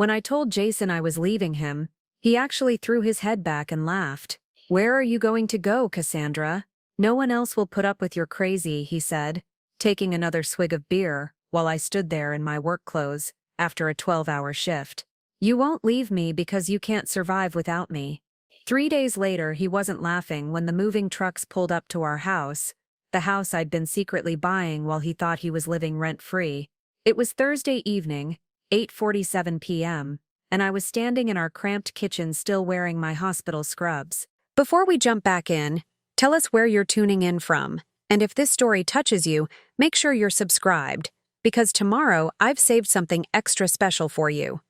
When I told Jason I was leaving him, he actually threw his head back and laughed. "Where are you going to go, Cassandra? No one else will put up with your crazy," he said, taking another swig of beer while I stood there in my work clothes after a 12-hour shift. "You won't leave me because you can't survive without me." 3 days later, he wasn't laughing when the moving trucks pulled up to our house, the house I'd been secretly buying while he thought he was living rent-free. It was Thursday evening, 8:47 p.m., and I was standing in our cramped kitchen still wearing my hospital scrubs. Before we jump back in, tell us where you're tuning in from, and if this story touches you, make sure you're subscribed, because tomorrow I've saved something extra special for you.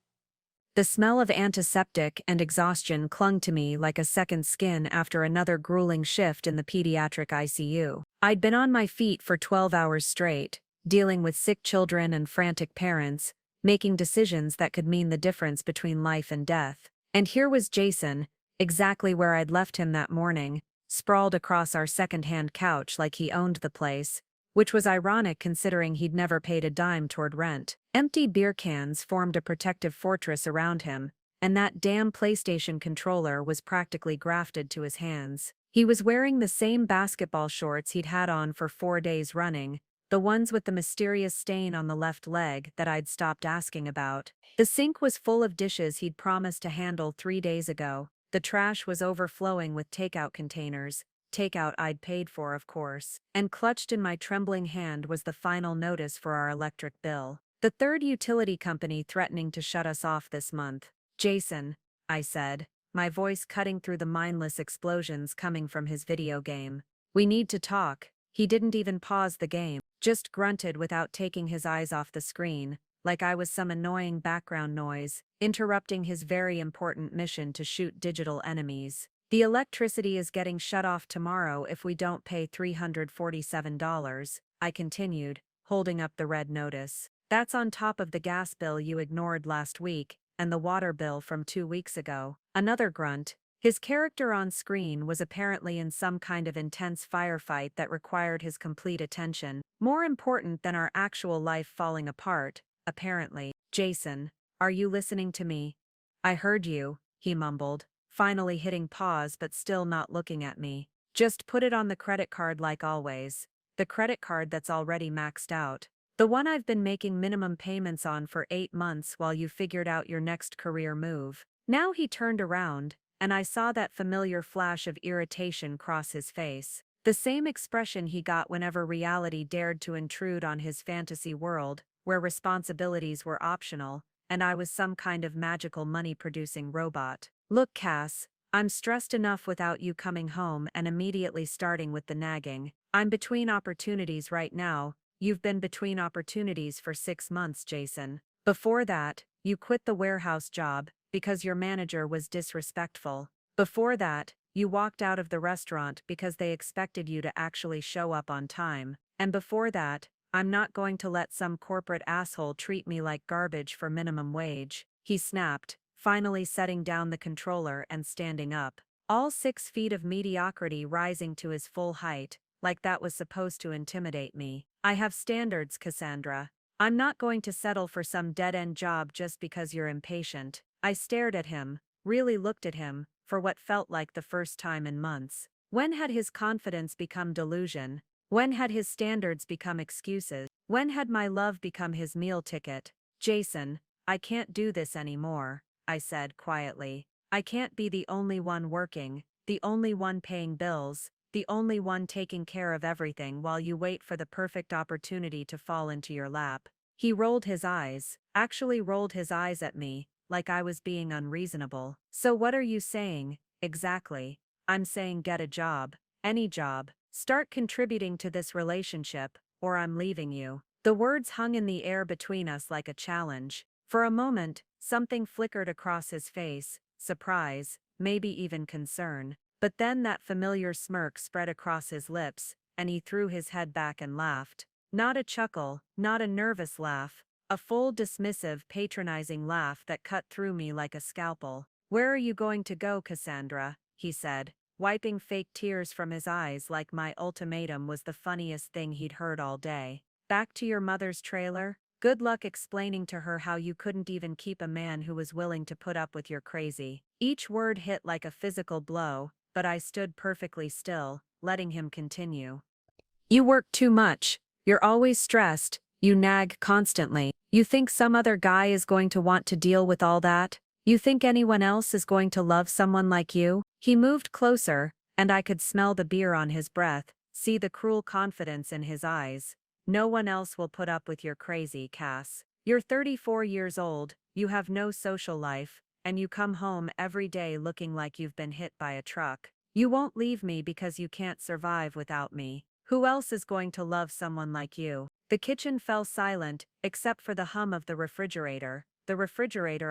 The smell of antiseptic and exhaustion clung to me like a second skin after another grueling shift in the pediatric ICU. I'd been on my feet for 12 hours straight, dealing with sick children and frantic parents, making decisions that could mean the difference between life and death. And here was Jason, exactly where I'd left him that morning, sprawled across our second-hand couch like he owned the place, which was ironic considering he'd never paid a dime toward rent. Empty beer cans formed a protective fortress around him, and that damn PlayStation controller was practically grafted to his hands. He was wearing the same basketball shorts he'd had on for 4 days running, the ones with the mysterious stain on the left leg that I'd stopped asking about. The sink was full of dishes he'd promised to handle 3 days ago. The trash was overflowing with takeout containers, takeout I'd paid for, of course, and clutched in my trembling hand was the final notice for our electric bill. The third utility company threatening to shut us off this month. "Jason," I said, my voice cutting through the mindless explosions coming from his video game. "We need to talk." He didn't even pause the game, just grunted without taking his eyes off the screen, like I was some annoying background noise, interrupting his very important mission to shoot digital enemies. "The electricity is getting shut off tomorrow if we don't pay $347, I continued, holding up the red notice. "That's on top of the gas bill you ignored last week, and the water bill from 2 weeks ago." Another grunt. His character on screen was apparently in some kind of intense firefight that required his complete attention, more important than our actual life falling apart, apparently. "Jason, are you listening to me?" "I heard you," he mumbled, finally hitting pause but still not looking at me. "Just put it on the credit card like always. The credit card that's already maxed out. The one I've been making minimum payments on for 8 months while you figured out your next career move." Now he turned around, and I saw that familiar flash of irritation cross his face. The same expression he got whenever reality dared to intrude on his fantasy world, where responsibilities were optional, and I was some kind of magical money-producing robot. "Look, Cass, I'm stressed enough without you coming home and immediately starting with the nagging. I'm between opportunities right now. You've been between opportunities for 6 months, Jason. Before that, you quit the warehouse job because your manager was disrespectful. Before that, you walked out of the restaurant because they expected you to actually show up on time. And before that, I'm not going to let some corporate asshole treat me like garbage for minimum wage." He snapped, finally setting down the controller and standing up, all 6 feet of mediocrity rising to his full height, like that was supposed to intimidate me. "I have standards, Cassandra. I'm not going to settle for some dead-end job just because you're impatient." I stared at him, really looked at him, for what felt like the first time in months. When had his confidence become delusion? When had his standards become excuses? When had my love become his meal ticket? "Jason, I can't do this anymore," I said quietly. "I can't be the only one working, the only one paying bills, the only one taking care of everything while you wait for the perfect opportunity to fall into your lap." He rolled his eyes, actually rolled his eyes at me, like I was being unreasonable. "So what are you saying, exactly?" "I'm saying get a job, any job. Start contributing to this relationship, or I'm leaving you." The words hung in the air between us like a challenge. For a moment, something flickered across his face, surprise, maybe even concern. But then that familiar smirk spread across his lips, and he threw his head back and laughed. Not a chuckle, not a nervous laugh. A full dismissive, patronizing laugh that cut through me like a scalpel. "Where are you going to go, Cassandra?" he said, wiping fake tears from his eyes like my ultimatum was the funniest thing he'd heard all day. "Back to your mother's trailer?" Good luck explaining to her how you couldn't even keep a man who was willing to put up with your crazy. Each word hit like a physical blow, but I stood perfectly still, letting him continue. You work too much. You're always stressed. You nag constantly. You think some other guy is going to want to deal with all that? You think anyone else is going to love someone like you? He moved closer, and I could smell the beer on his breath, see the cruel confidence in his eyes. No one else will put up with your crazy, Cass. You're 34 years old, you have no social life, and you come home every day looking like you've been hit by a truck. You won't leave me because you can't survive without me. Who else is going to love someone like you? The kitchen fell silent, except for the hum of the refrigerator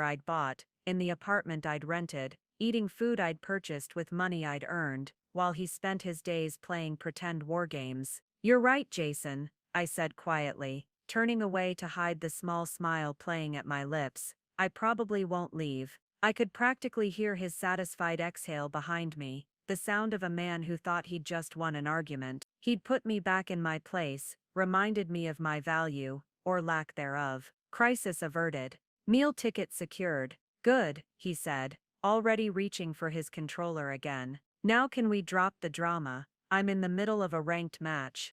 I'd bought, in the apartment I'd rented, eating food I'd purchased with money I'd earned, while he spent his days playing pretend war games. You're right, Jason, I said quietly, turning away to hide the small smile playing at my lips. I probably won't leave. I could practically hear his satisfied exhale behind me, the sound of a man who thought he'd just won an argument. He'd put me back in my place, reminded me of my value, or lack thereof. Crisis averted. Meal ticket secured. Good, he said, already reaching for his controller again. Now can we drop the drama? I'm in the middle of a ranked match.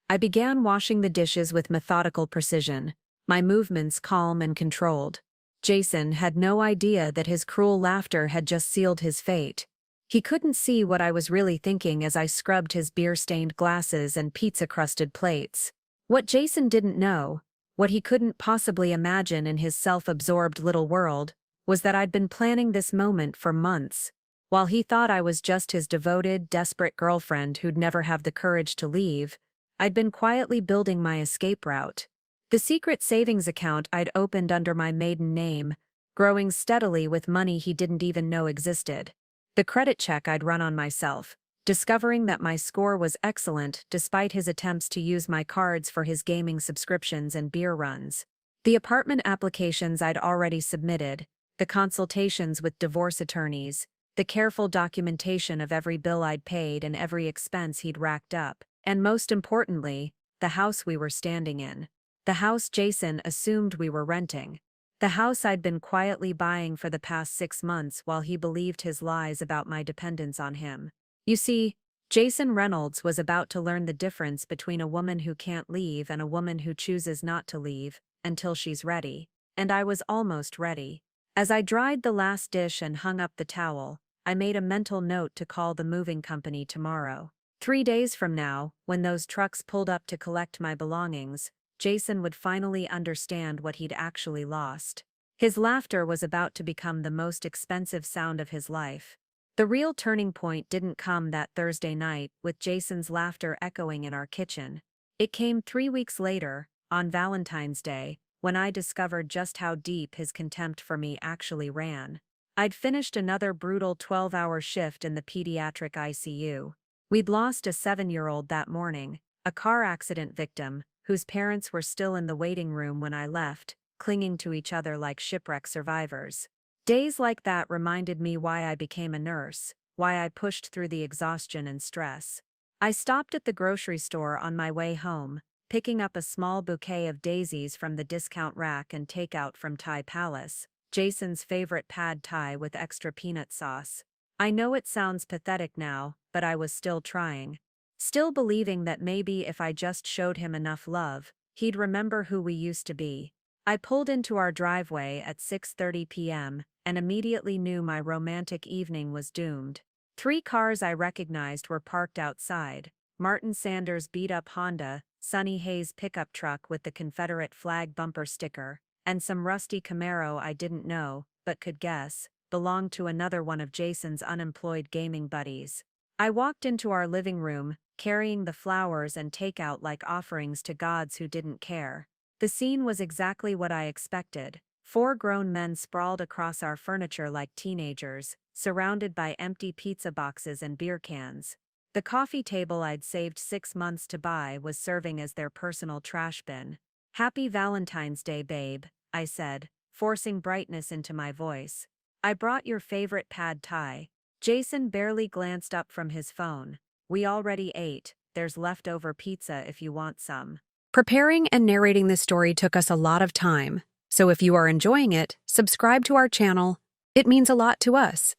I began washing the dishes with methodical precision, my movements calm and controlled. Jason had no idea that his cruel laughter had just sealed his fate. He couldn't see what I was really thinking as I scrubbed his beer-stained glasses and pizza-crusted plates. What Jason didn't know, what he couldn't possibly imagine in his self-absorbed little world, was that I'd been planning this moment for months. While he thought I was just his devoted, desperate girlfriend who'd never have the courage to leave, I'd been quietly building my escape route. The secret savings account I'd opened under my maiden name, growing steadily with money he didn't even know existed. The credit check I'd run on myself, discovering that my score was excellent despite his attempts to use my cards for his gaming subscriptions and beer runs. The apartment applications I'd already submitted, the consultations with divorce attorneys, the careful documentation of every bill I'd paid and every expense he'd racked up, and most importantly, the house we were standing in. The house Jason assumed we were renting. The house I'd been quietly buying for the past 6 months while he believed his lies about my dependence on him. You see, Jason Reynolds was about to learn the difference between a woman who can't leave and a woman who chooses not to leave, until she's ready. And I was almost ready. As I dried the last dish and hung up the towel, I made a mental note to call the moving company tomorrow. 3 days from now, when those trucks pulled up to collect my belongings, Jason would finally understand what he'd actually lost. His laughter was about to become the most expensive sound of his life. The real turning point didn't come that Thursday night, with Jason's laughter echoing in our kitchen. It came 3 weeks later, on Valentine's Day, when I discovered just how deep his contempt for me actually ran. I'd finished another brutal 12-hour shift in the pediatric ICU. We'd lost a 7-year-old that morning, a car accident victim, whose parents were still in the waiting room when I left, clinging to each other like shipwreck survivors. Days like that reminded me why I became a nurse, why I pushed through the exhaustion and stress. I stopped at the grocery store on my way home, picking up a small bouquet of daisies from the discount rack and takeout from Thai Palace, Jason's favorite pad thai with extra peanut sauce. I know it sounds pathetic now, but I was still trying. Still believing that maybe if I just showed him enough love, he'd remember who we used to be. I pulled into our driveway at 6:30 p.m. and immediately knew my romantic evening was doomed. 3 cars I recognized were parked outside: Martin Sanders' beat-up Honda, Sonny Hayes' pickup truck with the Confederate flag bumper sticker, and some rusty Camaro I didn't know, but could guess, belonged to another one of Jason's unemployed gaming buddies. I walked into our living room, carrying the flowers and takeout like offerings to gods who didn't care. The scene was exactly what I expected. 4 grown men sprawled across our furniture like teenagers, surrounded by empty pizza boxes and beer cans. The coffee table I'd saved 6 months to buy was serving as their personal trash bin. "Happy Valentine's Day, babe," I said, forcing brightness into my voice. "I brought your favorite pad thai." Jason barely glanced up from his phone. "We already ate, there's leftover pizza if you want some." Preparing and narrating this story took us a lot of time, so if you are enjoying it, subscribe to our channel. It means a lot to us.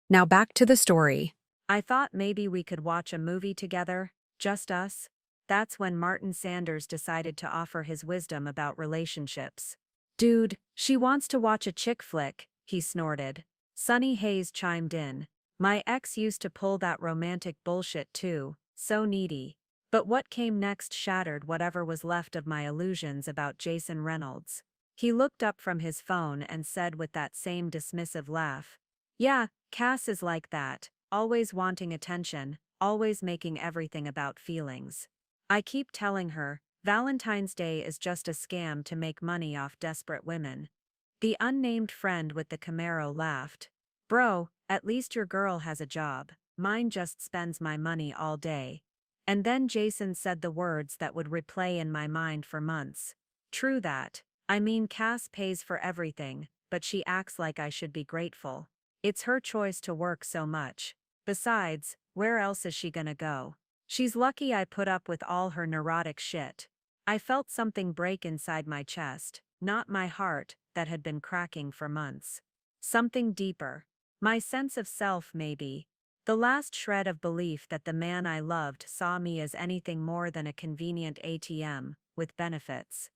Now back to the story. I thought maybe we could watch a movie together, just us. That's when Martin Sanders decided to offer his wisdom about relationships. Dude, she wants to watch a chick flick, he snorted. Sunny Hayes chimed in. My ex used to pull that romantic bullshit too, so needy. But what came next shattered whatever was left of my illusions about Jason Reynolds. He looked up from his phone and said with that same dismissive laugh, yeah, Cass is like that, always wanting attention, always making everything about feelings. I keep telling her, Valentine's Day is just a scam to make money off desperate women. The unnamed friend with the Camaro laughed. Bro, at least your girl has a job, mine just spends my money all day. And then Jason said the words that would replay in my mind for months. True that. I mean, Cass pays for everything, but she acts like I should be grateful. It's her choice to work so much. Besides, where else is she gonna go? She's lucky I put up with all her neurotic shit. I felt something break inside my chest, not my heart, that had been cracking for months. Something deeper. My sense of self, maybe. The last shred of belief that the man I loved saw me as anything more than a convenient ATM, with benefits.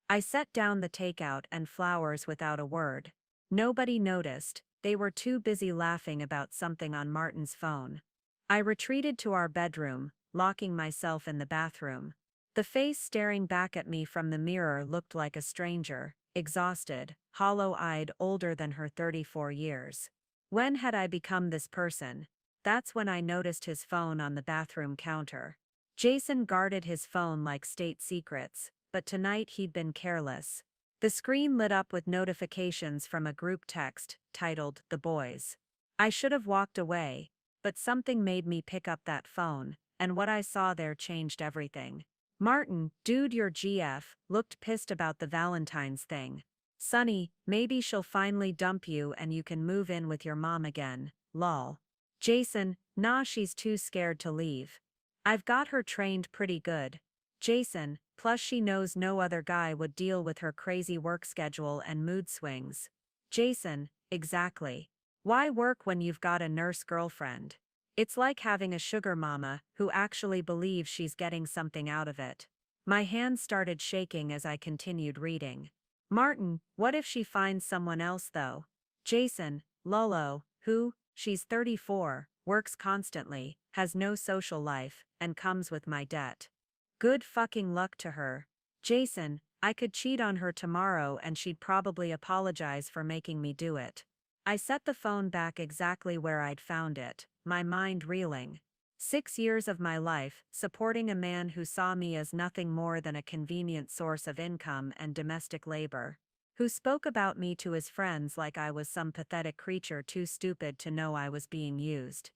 I set down the takeout and flowers without a word. Nobody noticed, they were too busy laughing about something on Martin's phone. I retreated to our bedroom, locking myself in the bathroom. The face staring back at me from the mirror looked like a stranger, exhausted, hollow-eyed, older than her 34 years. When had I become this person? That's when I noticed his phone on the bathroom counter. Jason guarded his phone like state secrets, but tonight he'd been careless. The screen lit up with notifications from a group text, titled, The Boys. I should have walked away, but something made me pick up that phone, and what I saw there changed everything. Martin, dude, your GF, looked pissed about the Valentine's thing. Sunny, maybe she'll finally dump you and you can move in with your mom again, lol. Jason, nah, she's too scared to leave. I've got her trained pretty good. Jason, plus she knows no other guy would deal with her crazy work schedule and mood swings. Jason, exactly. Why work when you've got a nurse girlfriend? It's like having a sugar mama who actually believes she's getting something out of it. My hands started shaking as I continued reading. Martin, what if she finds someone else though? Jason, Lolo, who? She's 34, works constantly, has no social life, and comes with my debt. Good fucking luck to her. Jason, I could cheat on her tomorrow and she'd probably apologize for making me do it. I set the phone back exactly where I'd found it, my mind reeling. 6 years of my life, supporting a man who saw me as nothing more than a convenient source of income and domestic labor. Who spoke about me to his friends like I was some pathetic creature too stupid to know I was being used.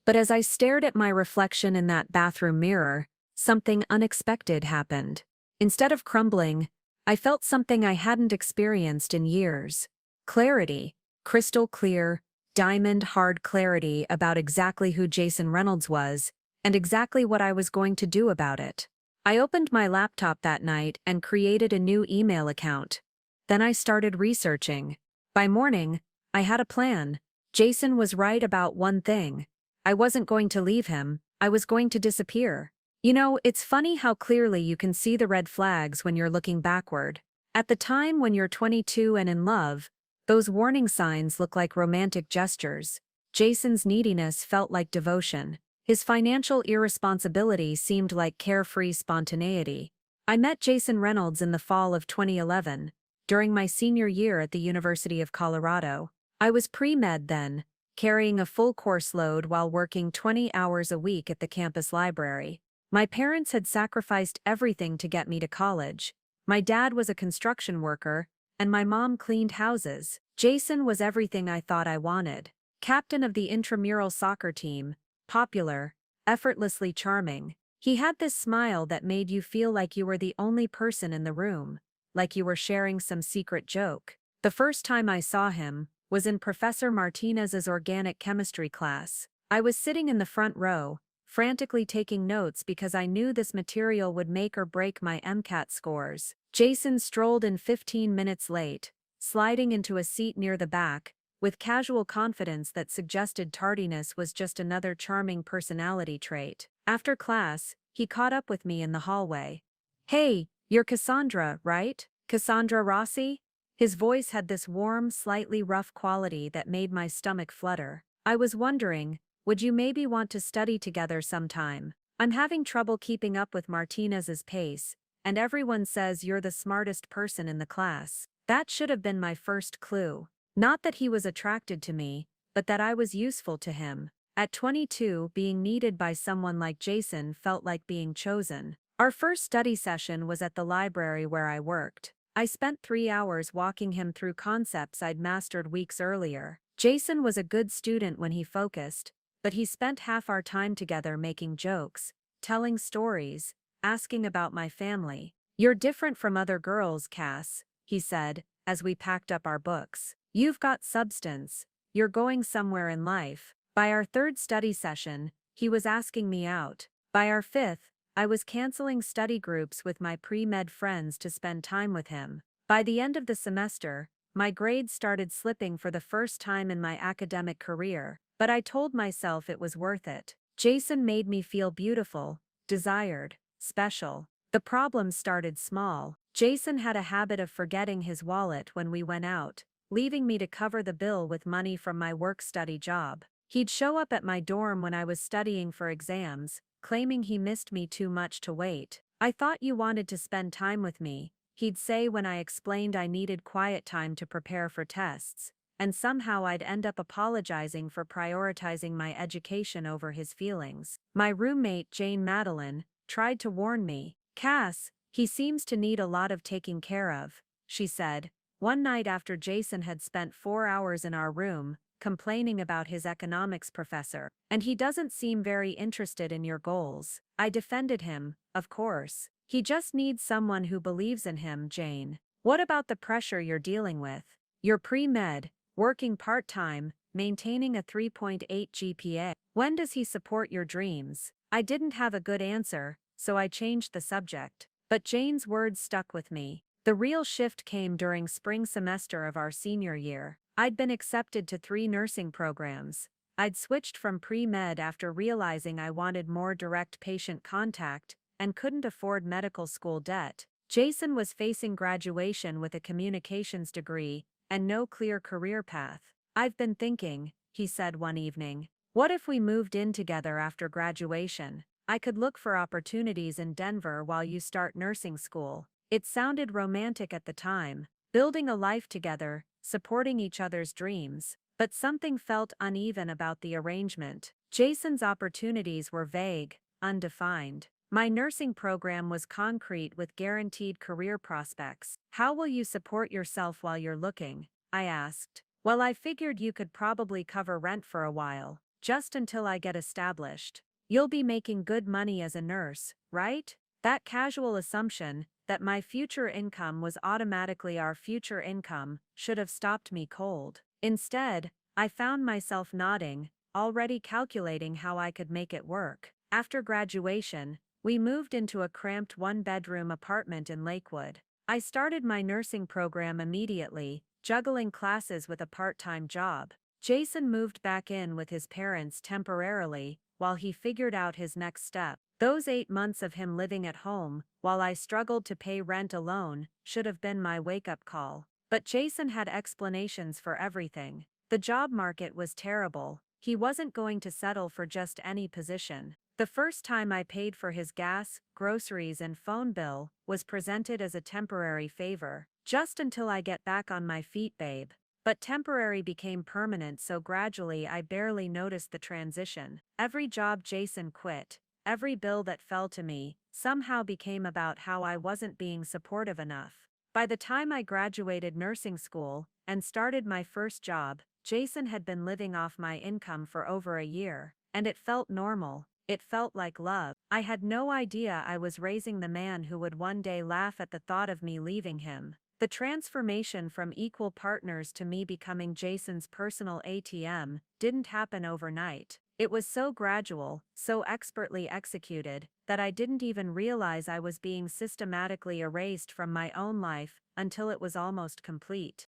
But as I stared at my reflection in that bathroom mirror, something unexpected happened. Instead of crumbling, I felt something I hadn't experienced in years. Clarity, crystal clear, diamond-hard clarity about exactly who Jason Reynolds was, and exactly what I was going to do about it. I opened my laptop that night and created a new email account. Then I started researching. By morning, I had a plan. Jason was right about one thing. I wasn't going to leave him, I was going to disappear. You know, it's funny how clearly you can see the red flags when you're looking backward. At the time when you're 22 and in love, those warning signs look like romantic gestures. Jason's neediness felt like devotion. His financial irresponsibility seemed like carefree spontaneity. I met Jason Reynolds in the fall of 2011, during my senior year at the University of Colorado. I was pre-med then, carrying a full course load while working 20 hours a week at the campus library. My parents had sacrificed everything to get me to college. My dad was a construction worker, and my mom cleaned houses. Jason was everything I thought I wanted. Captain of the intramural soccer team, popular, effortlessly charming. He had this smile that made you feel like you were the only person in the room, like you were sharing some secret joke. The first time I saw him was in Professor Martinez's organic chemistry class. I was sitting in the front row, frantically taking notes because I knew this material would make or break my MCAT scores. Jason strolled in 15 minutes late, sliding into a seat near the back, with casual confidence that suggested tardiness was just another charming personality trait. After class, he caught up with me in the hallway. "Hey, you're Cassandra, right? Cassandra Rossi?" His voice had this warm, slightly rough quality that made my stomach flutter. "I was wondering, would you maybe want to study together sometime? I'm having trouble keeping up with Martinez's pace, and everyone says you're the smartest person in the class." That should have been my first clue. Not that he was attracted to me, but that I was useful to him. At 22, being needed by someone like Jason felt like being chosen. Our first study session was at the library where I worked. I spent 3 hours walking him through concepts I'd mastered weeks earlier. Jason was a good student when he focused, but he spent half our time together making jokes, telling stories, asking about my family. "You're different from other girls, Cass," he said, as we packed up our books. "You've got substance. You're going somewhere in life." By our third study session, he was asking me out. By our fifth, I was canceling study groups with my pre-med friends to spend time with him. By the end of the semester, my grades started slipping for the first time in my academic career, but I told myself it was worth it. Jason made me feel beautiful, desired, special. The problem started small. Jason had a habit of forgetting his wallet when we went out, leaving me to cover the bill with money from my work-study job. He'd show up at my dorm when I was studying for exams, claiming he missed me too much to wait. "I thought you wanted to spend time with me," he'd say when I explained I needed quiet time to prepare for tests, and somehow I'd end up apologizing for prioritizing my education over his feelings. My roommate, Jane Madeline, tried to warn me. "Cass, he seems to need a lot of taking care of," she said, one night after Jason had spent 4 hours in our room, complaining about his economics professor. "And he doesn't seem very interested in your goals." I defended him, of course. "He just needs someone who believes in him, Jane. What about the pressure you're dealing with? You're pre-med, working part-time, maintaining a 3.8 GPA. When does he support your dreams?" I didn't have a good answer, so I changed the subject. But Jane's words stuck with me. The real shift came during spring semester of our senior year. I'd been accepted to 3 nursing programs. I'd switched from pre-med after realizing I wanted more direct patient contact and couldn't afford medical school debt. Jason was facing graduation with a communications degree and no clear career path. "I've been thinking," he said one evening, "what if we moved in together after graduation? I could look for opportunities in Denver while you start nursing school." It sounded romantic at the time, building a life together, supporting each other's dreams, but something felt uneven about the arrangement. Jason's opportunities were vague, undefined. My nursing program was concrete with guaranteed career prospects. "How will you support yourself while you're looking?" I asked. "Well, I figured you could probably cover rent for a while, just until I get established. You'll be making good money as a nurse, right?" That casual assumption, that my future income was automatically our future income, should have stopped me cold. Instead, I found myself nodding, already calculating how I could make it work. After graduation, we moved into a cramped 1-bedroom apartment in Lakewood. I started my nursing program immediately, juggling classes with a part-time job. Jason moved back in with his parents temporarily, while he figured out his next step. Those 8 months of him living at home, while I struggled to pay rent alone, should have been my wake-up call. But Jason had explanations for everything. The job market was terrible. He wasn't going to settle for just any position. The first time I paid for his gas, groceries and phone bill was presented as a temporary favor. "Just until I get back on my feet, babe." But temporary became permanent, so gradually I barely noticed the transition. Every job Jason quit, every bill that fell to me, somehow became about how I wasn't being supportive enough. By the time I graduated nursing school and started my first job, Jason had been living off my income for over a year, and it felt normal. It felt like love. I had no idea I was raising the man who would one day laugh at the thought of me leaving him. The transformation from equal partners to me becoming Jason's personal ATM didn't happen overnight. It was so gradual, so expertly executed, that I didn't even realize I was being systematically erased from my own life until it was almost complete.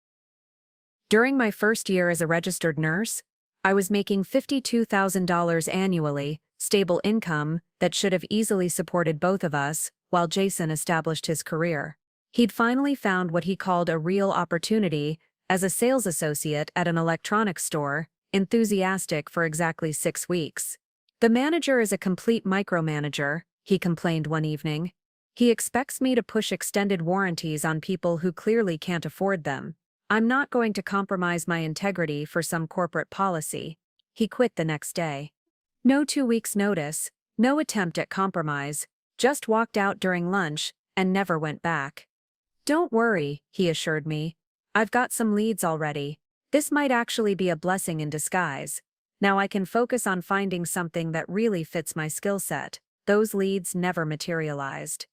During my first year as a registered nurse, I was making $52,000 annually, stable income that should have easily supported both of us, while Jason established his career. He'd finally found what he called a real opportunity as a sales associate at an electronics store, enthusiastic for exactly 6 weeks. The manager is a complete micromanager, he complained one evening. He expects me to push extended warranties on people who clearly can't afford them. I'm not going to compromise my integrity for some corporate policy. He quit the next day. No 2 weeks' notice, no attempt at compromise, just walked out during lunch and never went back. Don't worry, he assured me. I've got some leads already. This might actually be a blessing in disguise. Now I can focus on finding something that really fits my skill set. Those leads never materialized.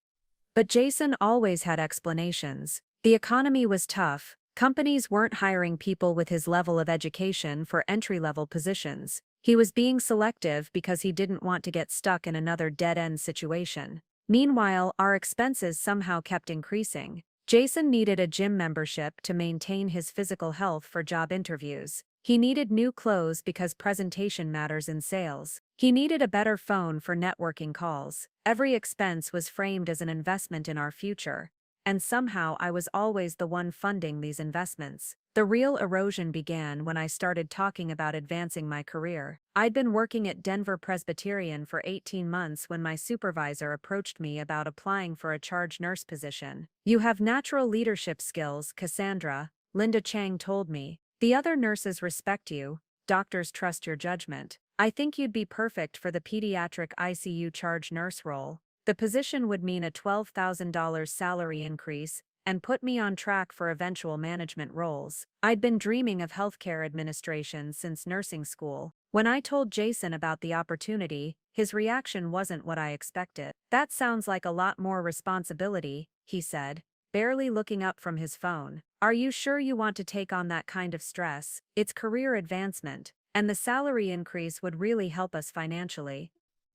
But Jason always had explanations. The economy was tough. Companies weren't hiring people with his level of education for entry-level positions. He was being selective because he didn't want to get stuck in another dead-end situation. Meanwhile, our expenses somehow kept increasing. Jason needed a gym membership to maintain his physical health for job interviews. He needed new clothes because presentation matters in sales. He needed a better phone for networking calls. Every expense was framed as an investment in our future. And somehow I was always the one funding these investments. The real erosion began when I started talking about advancing my career. I'd been working at Denver Presbyterian for 18 months when my supervisor approached me about applying for a charge nurse position. "You have natural leadership skills, Cassandra," Linda Chang told me. "The other nurses respect you, doctors trust your judgment. I think you'd be perfect for the pediatric ICU charge nurse role. The position would mean a $12,000 salary increase and put me on track for eventual management roles." I'd been dreaming of healthcare administration since nursing school. When I told Jason about the opportunity, his reaction wasn't what I expected. "That sounds like a lot more responsibility," he said, barely looking up from his phone. "Are you sure you want to take on that kind of stress? It's career advancement, and the salary increase would really help us financially."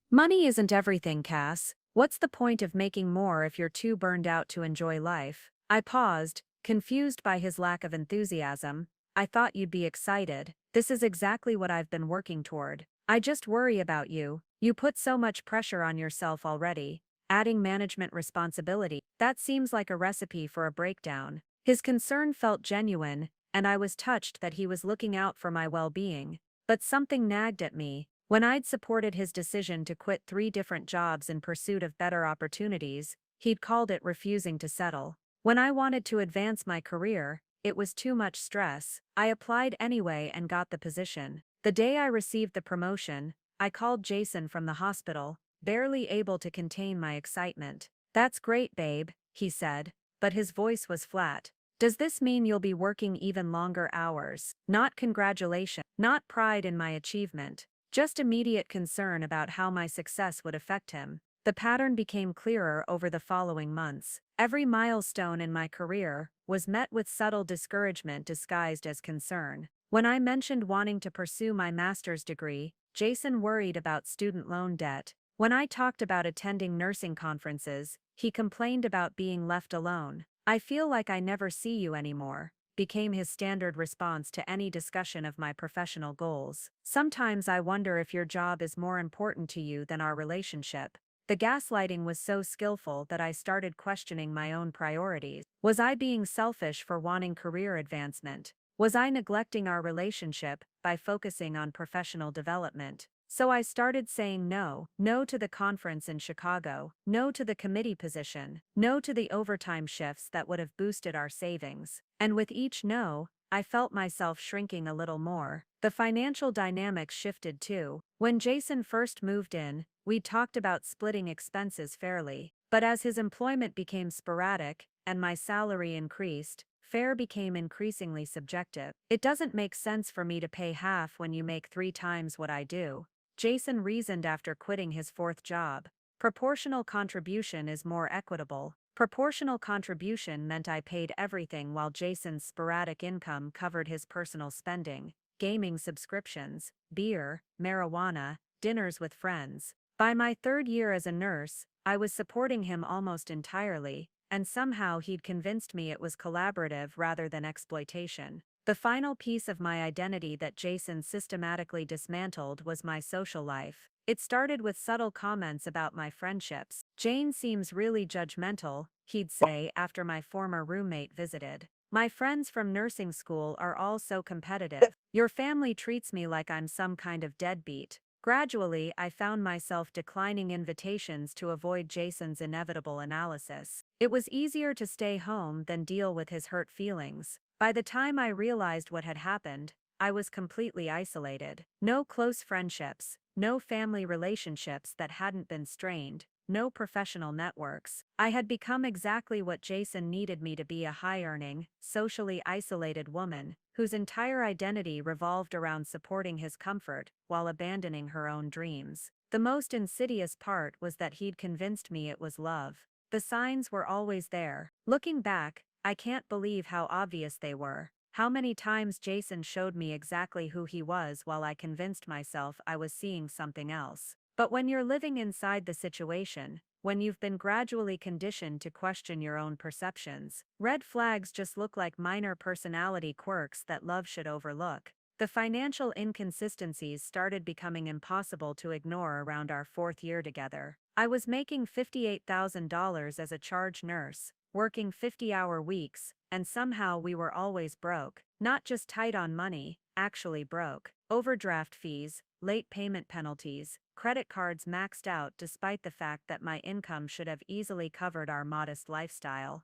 "Money isn't everything, Cass. What's the point of making more if you're too burned out to enjoy life?" I paused, confused by his lack of enthusiasm. "I thought you'd be excited. This is exactly what I've been working toward. I just worry about you. You put so much pressure on yourself already. Adding management responsibility, that seems like a recipe for a breakdown." His concern felt genuine, and I was touched that he was looking out for my well-being. But something nagged at me. When I'd supported his decision to quit 3 different jobs in pursuit of better opportunities, he'd called it refusing to settle. When I wanted to advance my career, it was too much stress. I applied anyway and got the position. The day I received the promotion, I called Jason from the hospital, barely able to contain my excitement. "That's great, babe," he said, but his voice was flat. "Does this mean you'll be working even longer hours?" Not congratulation, not pride in my achievement. Just immediate concern about how my success would affect him. The pattern became clearer over the following months. Every milestone in my career was met with subtle discouragement disguised as concern. When I mentioned wanting to pursue my master's degree, Jason worried about student loan debt. When I talked about attending nursing conferences, he complained about being left alone. "I feel like I never see you anymore," became his standard response to any discussion of my professional goals. "Sometimes I wonder if your job is more important to you than our relationship." The gaslighting was so skillful that I started questioning my own priorities. Was I being selfish for wanting career advancement? Was I neglecting our relationship by focusing on professional development? So I started saying no. No to the conference in Chicago. No to the committee position. No to the overtime shifts that would have boosted our savings. And with each no, I felt myself shrinking a little more. The financial dynamics shifted too. When Jason first moved in, we talked about splitting expenses fairly. But as his employment became sporadic, and my salary increased, fare became increasingly subjective. "It doesn't make sense for me to pay half when you make 3 times what I do," Jason reasoned after quitting his 4th job. "Proportional contribution is more equitable." Proportional contribution meant I paid everything while Jason's sporadic income covered his personal spending. gaming subscriptions, beer, marijuana, dinners with friends. By my third year as a nurse, I was supporting him almost entirely, and somehow he'd convinced me it was collaborative rather than exploitation. The final piece of my identity that Jason systematically dismantled was my social life. It started with subtle comments about my friendships. "Jane seems really judgmental," he'd say after my former roommate visited. "My friends from nursing school are all so competitive. Your family treats me like I'm some kind of deadbeat." Gradually, I found myself declining invitations to avoid Jason's inevitable analysis. It was easier to stay home than deal with his hurt feelings. By the time I realized what had happened, I was completely isolated. No close friendships, no family relationships that hadn't been strained, no professional networks. I had become exactly what Jason needed me to be: a high-earning, socially isolated woman whose entire identity revolved around supporting his comfort while abandoning her own dreams. The most insidious part was that he'd convinced me it was love. The signs were always there. Looking back, I can't believe how obvious they were. How many times Jason showed me exactly who he was while I convinced myself I was seeing something else. But when you're living inside the situation, when you've been gradually conditioned to question your own perceptions, red flags just look like minor personality quirks that love should overlook. The financial inconsistencies started becoming impossible to ignore around our fourth year together. I was making $58,000 as a charge nurse, working 50-hour weeks, and somehow we were always broke. Not just tight on money, actually broke. Overdraft fees, late payment penalties, credit cards maxed out despite the fact that my income should have easily covered our modest lifestyle.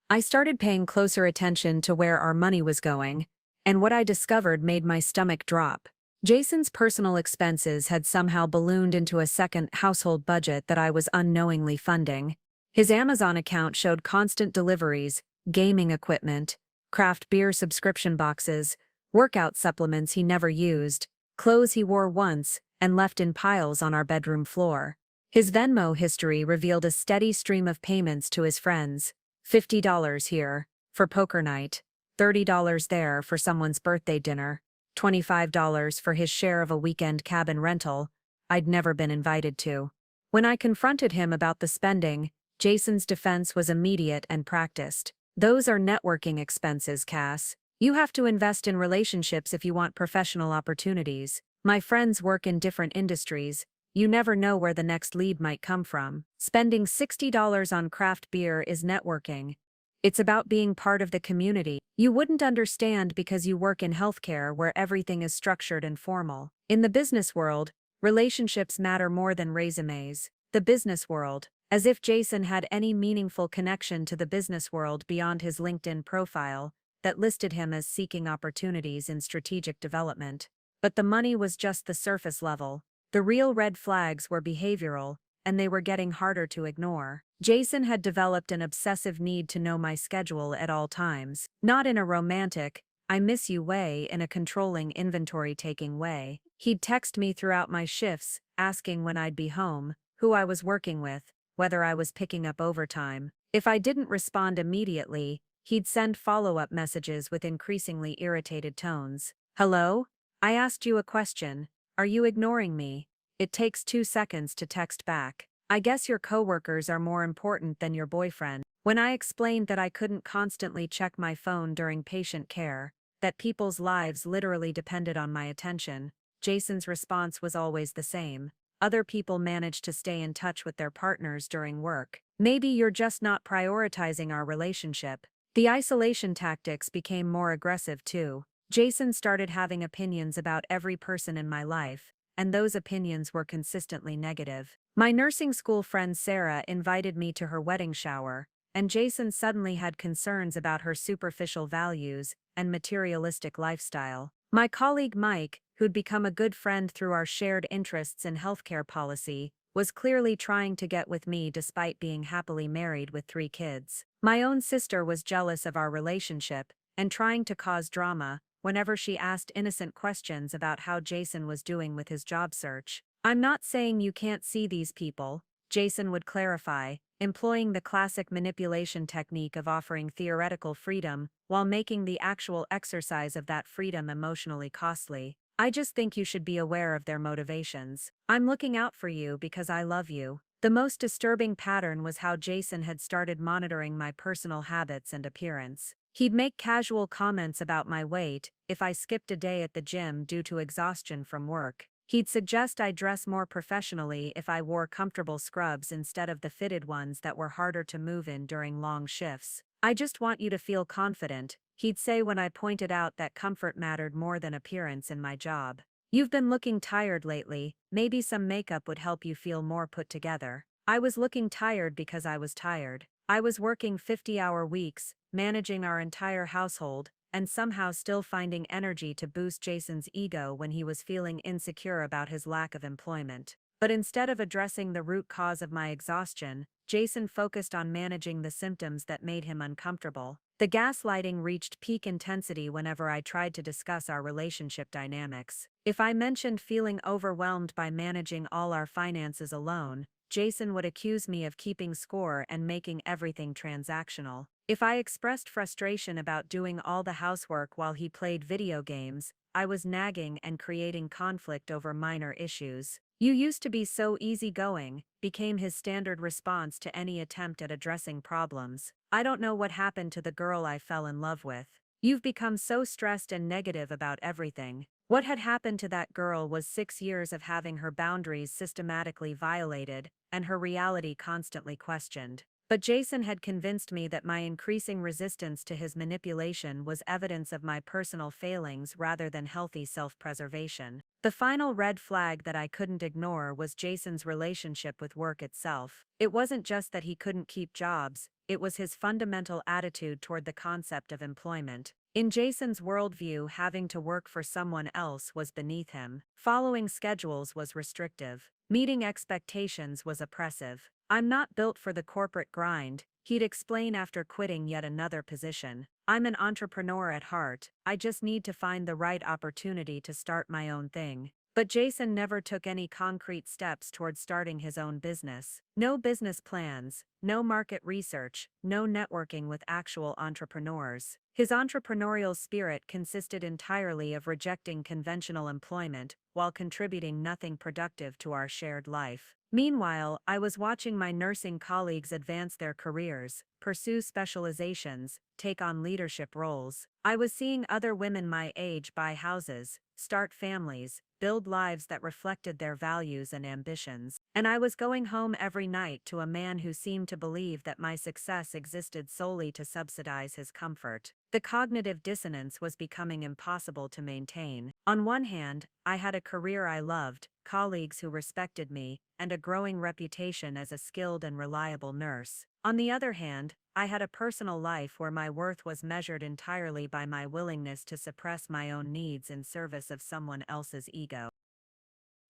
I started paying closer attention to where our money was going, and what I discovered made my stomach drop. Jason's personal expenses had somehow ballooned into a second household budget that I was unknowingly funding. His Amazon account showed constant deliveries, gaming equipment, craft beer subscription boxes, workout supplements he never used, clothes he wore once and left in piles on our bedroom floor. His Venmo history revealed a steady stream of payments to his friends: $50 here for poker night, $30 there for someone's birthday dinner, $25 for his share of a weekend cabin rental I'd never been invited to. When I confronted him about the spending, Jason's defense was immediate and practiced. "Those are networking expenses, Cass. You have to invest in relationships if you want professional opportunities. My friends work in different industries. You never know where the next lead might come from. Spending $60 on craft beer is networking. It's about being part of the community. You wouldn't understand because you work in healthcare where everything is structured and formal. In the business world, relationships matter more than resumes." The business world. As if Jason had any meaningful connection to the business world beyond his LinkedIn profile that listed him as seeking opportunities in strategic development. But the money was just the surface level. The real red flags were behavioral, and they were getting harder to ignore. Jason had developed an obsessive need to know my schedule at all times. Not in a romantic, "I miss you" way, in a controlling, inventory-taking way. He'd text me throughout my shifts, asking when I'd be home, who I was working with, whether I was picking up overtime. If I didn't respond immediately, he'd send follow-up messages with increasingly irritated tones. "Hello? I asked you a question. Are you ignoring me? It takes 2 seconds to text back. I guess your coworkers are more important than your boyfriend." When I explained that I couldn't constantly check my phone during patient care, that people's lives literally depended on my attention, Jason's response was always the same: "Other people manage to stay in touch with their partners during work. Maybe you're just not prioritizing our relationship." The isolation tactics became more aggressive too. Jason started having opinions about every person in my life, and those opinions were consistently negative. My nursing school friend Sarah invited me to her wedding shower, and Jason suddenly had concerns about her superficial values and materialistic lifestyle. My colleague Mike, who'd become a good friend through our shared interests in healthcare policy, was clearly trying to get with me despite being happily married with 3 kids. My own sister was jealous of our relationship and trying to cause drama whenever she asked innocent questions about how Jason was doing with his job search. "I'm not saying you can't see these people," Jason would clarify, employing the classic manipulation technique of offering theoretical freedom while making the actual exercise of that freedom emotionally costly. I just think you should be aware of their motivations. I'm looking out for you because I love you. The most disturbing pattern was how Jason had started monitoring my personal habits and appearance. He'd make casual comments about my weight if I skipped a day at the gym due to exhaustion from work. He'd suggest I dress more professionally if I wore comfortable scrubs instead of the fitted ones that were harder to move in during long shifts. I just want you to feel confident, he'd say when I pointed out that comfort mattered more than appearance in my job. You've been looking tired lately, maybe some makeup would help you feel more put together. I was looking tired because I was tired. I was working 50-hour weeks, managing our entire household, and somehow still finding energy to boost Jason's ego when he was feeling insecure about his lack of employment. But instead of addressing the root cause of my exhaustion, Jason focused on managing the symptoms that made him uncomfortable. The gaslighting reached peak intensity whenever I tried to discuss our relationship dynamics. If I mentioned feeling overwhelmed by managing all our finances alone, Jason would accuse me of keeping score and making everything transactional. If I expressed frustration about doing all the housework while he played video games, I was nagging and creating conflict over minor issues. "You used to be so easygoing," became his standard response to any attempt at addressing problems. "I don't know what happened to the girl I fell in love with. You've become so stressed and negative about everything." What had happened to that girl was 6 years of having her boundaries systematically violated and her reality constantly questioned. But Jason had convinced me that my increasing resistance to his manipulation was evidence of my personal failings rather than healthy self-preservation. The final red flag that I couldn't ignore was Jason's relationship with work itself. It wasn't just that he couldn't keep jobs, it was his fundamental attitude toward the concept of employment. In Jason's worldview, having to work for someone else was beneath him. Following schedules was restrictive. Meeting expectations was oppressive. "I'm not built for the corporate grind," he'd explain after quitting yet another position. "I'm an entrepreneur at heart, I just need to find the right opportunity to start my own thing." But Jason never took any concrete steps toward starting his own business. No business plans, no market research, no networking with actual entrepreneurs. His entrepreneurial spirit consisted entirely of rejecting conventional employment while contributing nothing productive to our shared life. Meanwhile, I was watching my nursing colleagues advance their careers, pursue specializations, take on leadership roles. I was seeing other women my age buy houses, start families, build lives that reflected their values and ambitions. And I was going home every night to a man who seemed to believe that my success existed solely to subsidize his comfort. The cognitive dissonance was becoming impossible to maintain. On one hand, I had a career I loved, colleagues who respected me, and a growing reputation as a skilled and reliable nurse. On the other hand, I had a personal life where my worth was measured entirely by my willingness to suppress my own needs in service of someone else's ego.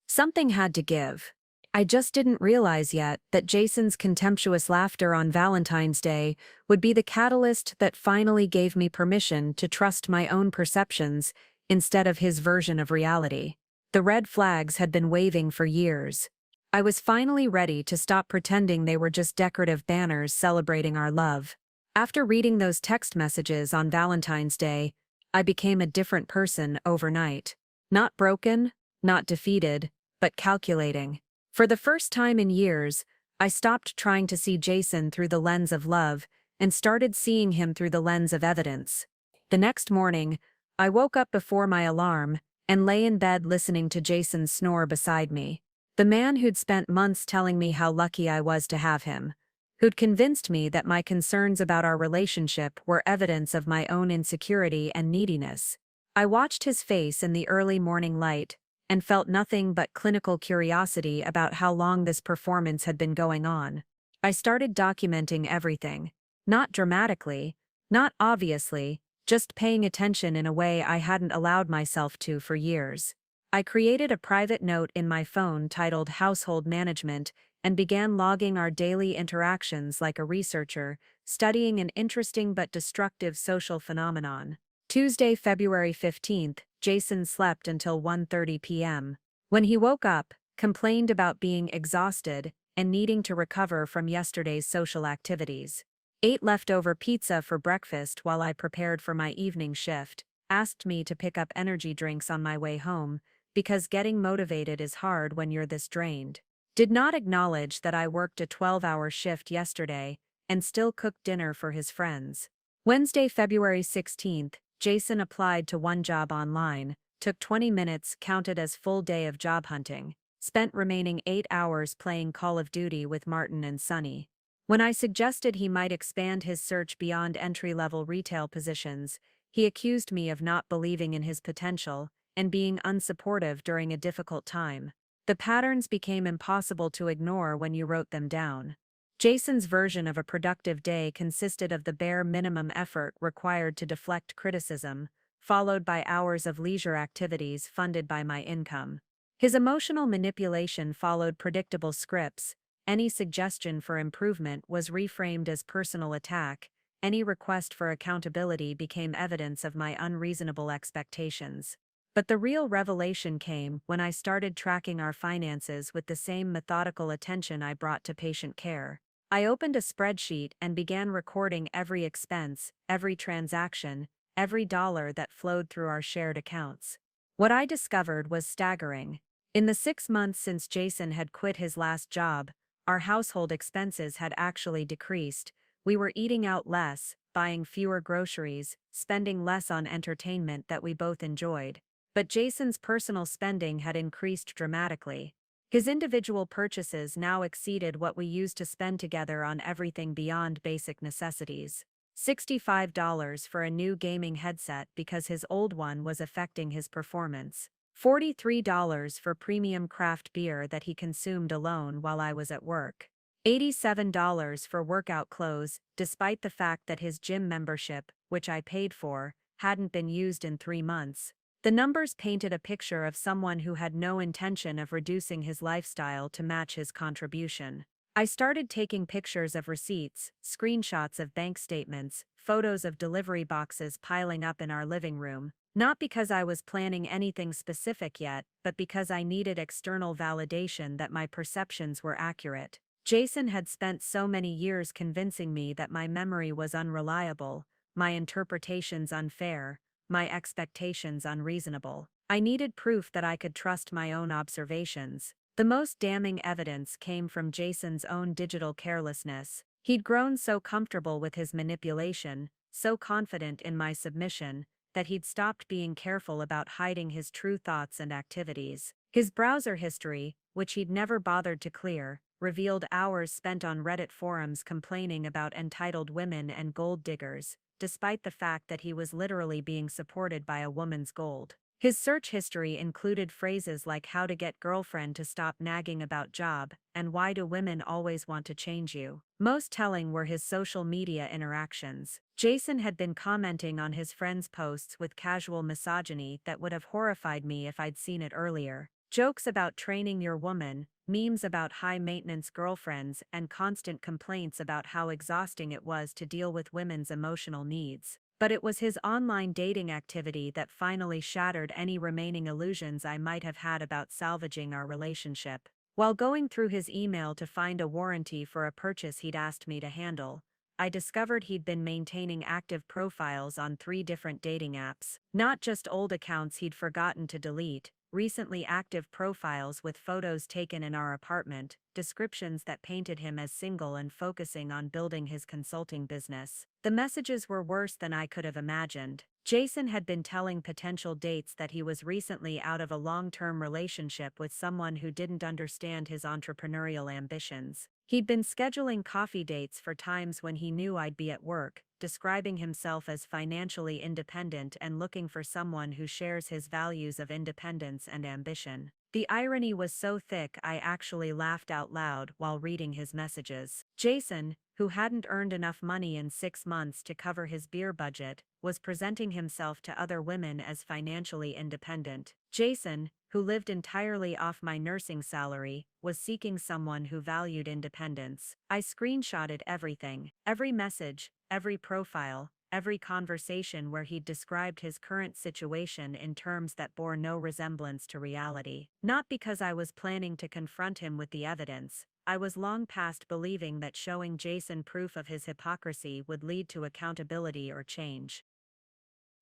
Something had to give. I just didn't realize yet that Jason's contemptuous laughter on Valentine's Day would be the catalyst that finally gave me permission to trust my own perceptions instead of his version of reality. The red flags had been waving for years. I was finally ready to stop pretending they were just decorative banners celebrating our love. After reading those text messages on Valentine's Day, I became a different person overnight. Not broken, not defeated, but calculating. For the first time in years, I stopped trying to see Jason through the lens of love and started seeing him through the lens of evidence. The next morning, I woke up before my alarm and lay in bed listening to Jason snore beside me. The man who'd spent months telling me how lucky I was to have him, who'd convinced me that my concerns about our relationship were evidence of my own insecurity and neediness. I watched his face in the early morning light and felt nothing but clinical curiosity about how long this performance had been going on. I started documenting everything, not dramatically, not obviously, just paying attention in a way I hadn't allowed myself to for years. I created a private note in my phone titled Household Management and began logging our daily interactions like a researcher, studying an interesting but destructive social phenomenon. Tuesday, February 15th, Jason slept until 1:30 p.m. When he woke up, complained about being exhausted, and needing to recover from yesterday's social activities. Ate leftover pizza for breakfast while I prepared for my evening shift, asked me to pick up energy drinks on my way home, because getting motivated is hard when you're this drained. Did not acknowledge that I worked a 12-hour shift yesterday, and still cooked dinner for his friends. Wednesday, February 16th, Jason applied to one job online, took 20 minutes, counted as full day of job hunting, spent remaining 8 hours playing Call of Duty with Martin and Sunny. When I suggested he might expand his search beyond entry-level retail positions, he accused me of not believing in his potential and being unsupportive during a difficult time. The patterns became impossible to ignore when you wrote them down. Jason's version of a productive day consisted of the bare minimum effort required to deflect criticism, followed by hours of leisure activities funded by my income. His emotional manipulation followed predictable scripts. Any suggestion for improvement was reframed as personal attack. Any request for accountability became evidence of my unreasonable expectations. But the real revelation came when I started tracking our finances with the same methodical attention I brought to patient care. I opened a spreadsheet and began recording every expense, every transaction, every dollar that flowed through our shared accounts. What I discovered was staggering. In the 6 months since Jason had quit his last job, our household expenses had actually decreased. We were eating out less, buying fewer groceries, spending less on entertainment that we both enjoyed. But Jason's personal spending had increased dramatically. His individual purchases now exceeded what we used to spend together on everything beyond basic necessities. $65 for a new gaming headset because his old one was affecting his performance. $43 for premium craft beer that he consumed alone while I was at work. $87 for workout clothes, despite the fact that his gym membership, which I paid for, hadn't been used in 3 months. The numbers painted a picture of someone who had no intention of reducing his lifestyle to match his contribution. I started taking pictures of receipts, screenshots of bank statements, photos of delivery boxes piling up in our living room, not because I was planning anything specific yet, but because I needed external validation that my perceptions were accurate. Jason had spent so many years convincing me that my memory was unreliable, my interpretations unfair, my expectations unreasonable. I needed proof that I could trust my own observations. The most damning evidence came from Jason's own digital carelessness. He'd grown so comfortable with his manipulation, so confident in my submission, that he'd stopped being careful about hiding his true thoughts and activities. His browser history, which he'd never bothered to clear, revealed hours spent on Reddit forums complaining about entitled women and gold diggers, despite the fact that he was literally being supported by a woman's gold. His search history included phrases like how to get girlfriend to stop nagging about job, and why do women always want to change you. Most telling were his social media interactions. Jason had been commenting on his friends' posts with casual misogyny that would have horrified me if I'd seen it earlier. Jokes about training your woman, memes about high-maintenance girlfriends, and constant complaints about how exhausting it was to deal with women's emotional needs. But it was his online dating activity that finally shattered any remaining illusions I might have had about salvaging our relationship. While going through his email to find a warranty for a purchase he'd asked me to handle, I discovered he'd been maintaining active profiles on 3 different dating apps. Not just old accounts he'd forgotten to delete, recently active profiles with photos taken in our apartment, descriptions that painted him as single and focusing on building his consulting business. The messages were worse than I could have imagined. Jason had been telling potential dates that he was recently out of a long-term relationship with someone who didn't understand his entrepreneurial ambitions. He'd been scheduling coffee dates for times when he knew I'd be at work, describing himself as financially independent and looking for someone who shares his values of independence and ambition. The irony was so thick I actually laughed out loud while reading his messages. Jason, who hadn't earned enough money in 6 months to cover his beer budget, was presenting himself to other women as financially independent. Jason, who lived entirely off my nursing salary, was seeking someone who valued independence. I screenshotted everything, every message, every profile, every conversation where he'd described his current situation in terms that bore no resemblance to reality. Not because I was planning to confront him with the evidence. I was long past believing that showing Jason proof of his hypocrisy would lead to accountability or change.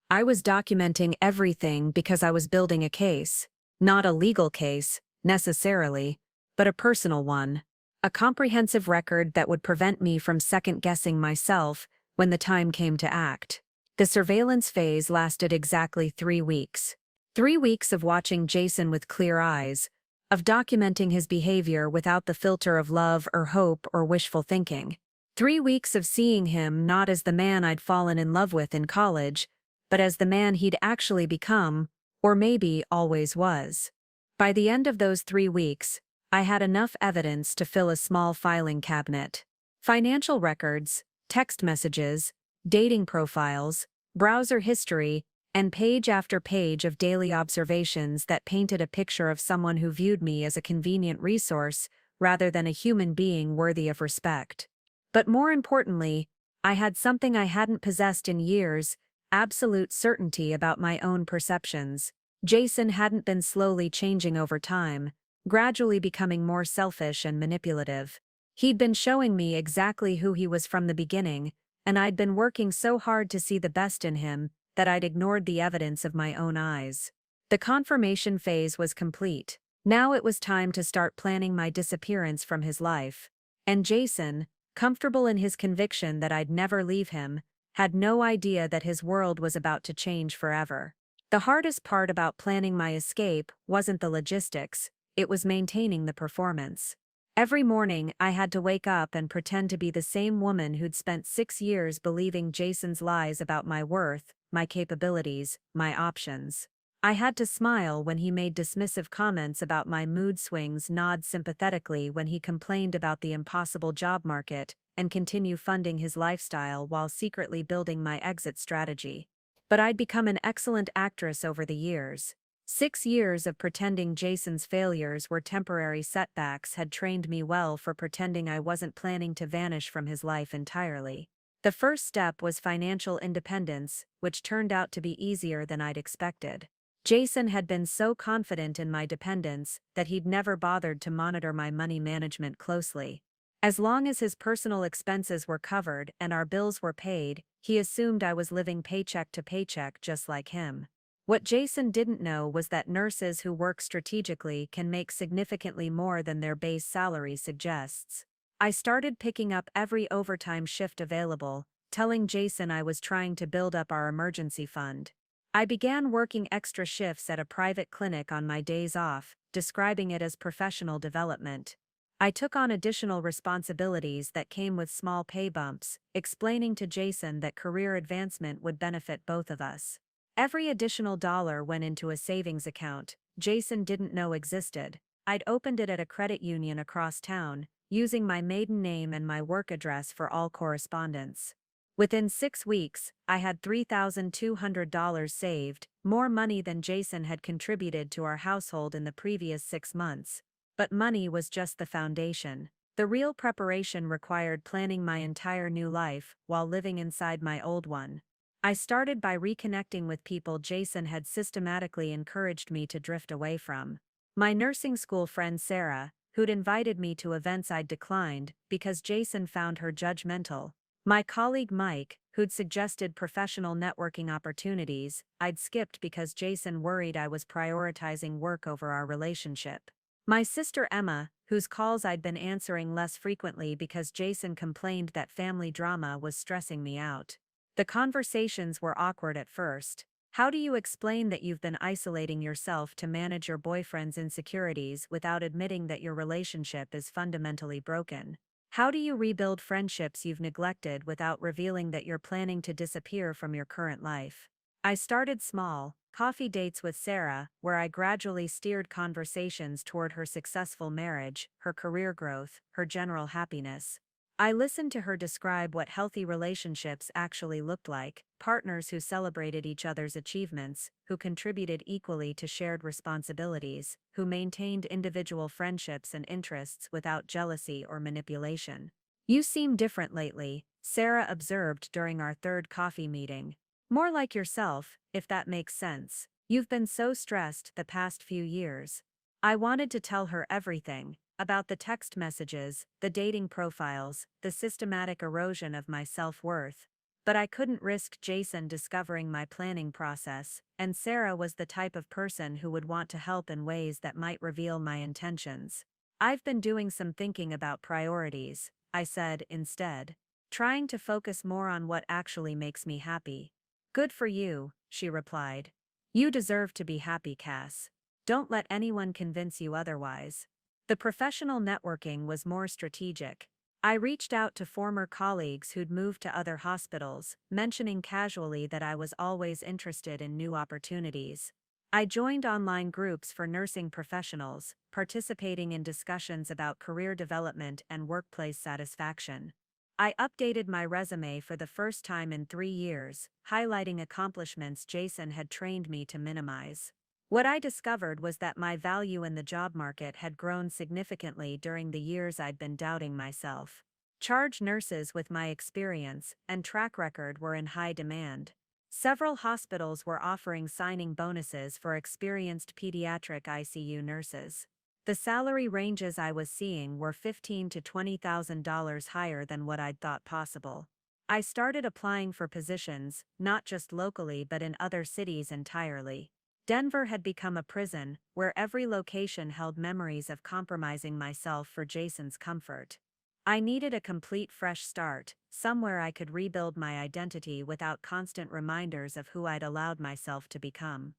I was documenting everything because I was building a case. Not a legal case, necessarily, but a personal one. A comprehensive record that would prevent me from second-guessing myself when the time came to act. The surveillance phase lasted exactly 3 weeks. 3 weeks of watching Jason with clear eyes, of documenting his behavior without the filter of love or hope or wishful thinking. 3 weeks of seeing him not as the man I'd fallen in love with in college, but as the man he'd actually become, or maybe always was. By the end of those 3 weeks, I had enough evidence to fill a small filing cabinet. Financial records, text messages, dating profiles, browser history, and page after page of daily observations that painted a picture of someone who viewed me as a convenient resource rather than a human being worthy of respect. But more importantly, I had something I hadn't possessed in years: absolute certainty about my own perceptions. Jason hadn't been slowly changing over time, gradually becoming more selfish and manipulative. He'd been showing me exactly who he was from the beginning, and I'd been working so hard to see the best in him that I'd ignored the evidence of my own eyes. The confirmation phase was complete. Now it was time to start planning my disappearance from his life. And Jason, comfortable in his conviction that I'd never leave him, had no idea that his world was about to change forever. The hardest part about planning my escape wasn't the logistics, it was maintaining the performance. Every morning, I had to wake up and pretend to be the same woman who'd spent 6 years believing Jason's lies about my worth, my capabilities, my options. I had to smile when he made dismissive comments about my mood swings, nod sympathetically when he complained about the impossible job market, and continue funding his lifestyle while secretly building my exit strategy. But I'd become an excellent actress over the years. 6 years of pretending Jason's failures were temporary setbacks had trained me well for pretending I wasn't planning to vanish from his life entirely. The first step was financial independence, which turned out to be easier than I'd expected. Jason had been so confident in my dependence that he'd never bothered to monitor my money management closely. As long as his personal expenses were covered and our bills were paid, he assumed I was living paycheck to paycheck just like him. What Jason didn't know was that nurses who work strategically can make significantly more than their base salary suggests. I started picking up every overtime shift available, telling Jason I was trying to build up our emergency fund. I began working extra shifts at a private clinic on my days off, describing it as professional development. I took on additional responsibilities that came with small pay bumps, explaining to Jason that career advancement would benefit both of us. Every additional dollar went into a savings account Jason didn't know existed. I'd opened it at a credit union across town, using my maiden name and my work address for all correspondence. Within 6 weeks, I had $3,200 saved, more money than Jason had contributed to our household in the previous 6 months. But money was just the foundation. The real preparation required planning my entire new life while living inside my old one. I started by reconnecting with people Jason had systematically encouraged me to drift away from. My nursing school friend Sarah, who'd invited me to events I'd declined because Jason found her judgmental. My colleague Mike, who'd suggested professional networking opportunities I'd skipped because Jason worried I was prioritizing work over our relationship. My sister Emma, whose calls I'd been answering less frequently because Jason complained that family drama was stressing me out. The conversations were awkward at first. How do you explain that you've been isolating yourself to manage your boyfriend's insecurities without admitting that your relationship is fundamentally broken? How do you rebuild friendships you've neglected without revealing that you're planning to disappear from your current life? I started small, coffee dates with Sarah, where I gradually steered conversations toward her successful marriage, her career growth, her general happiness. I listened to her describe what healthy relationships actually looked like: partners who celebrated each other's achievements, who contributed equally to shared responsibilities, who maintained individual friendships and interests without jealousy or manipulation. "You seem different lately," Sarah observed during our third coffee meeting. "More like yourself, if that makes sense. You've been so stressed the past few years." I wanted to tell her everything, about the text messages, the dating profiles, the systematic erosion of my self-worth. But I couldn't risk Jason discovering my planning process, and Sarah was the type of person who would want to help in ways that might reveal my intentions. I've been doing some thinking about priorities, I said instead, trying to focus more on what actually makes me happy. Good for you, she replied. You deserve to be happy, Cass. Don't let anyone convince you otherwise. The professional networking was more strategic. I reached out to former colleagues who'd moved to other hospitals, mentioning casually that I was always interested in new opportunities. I joined online groups for nursing professionals, participating in discussions about career development and workplace satisfaction. I updated my resume for the first time in 3 years, highlighting accomplishments Jason had trained me to minimize. What I discovered was that my value in the job market had grown significantly during the years I'd been doubting myself. Charge nurses with my experience and track record were in high demand. Several hospitals were offering signing bonuses for experienced pediatric ICU nurses. The salary ranges I was seeing were $15,000 to $20,000 higher than what I'd thought possible. I started applying for positions, not just locally but in other cities entirely. Denver had become a prison, where every location held memories of compromising myself for Jason's comfort. I needed a complete fresh start, somewhere I could rebuild my identity without constant reminders of who I'd allowed myself to become.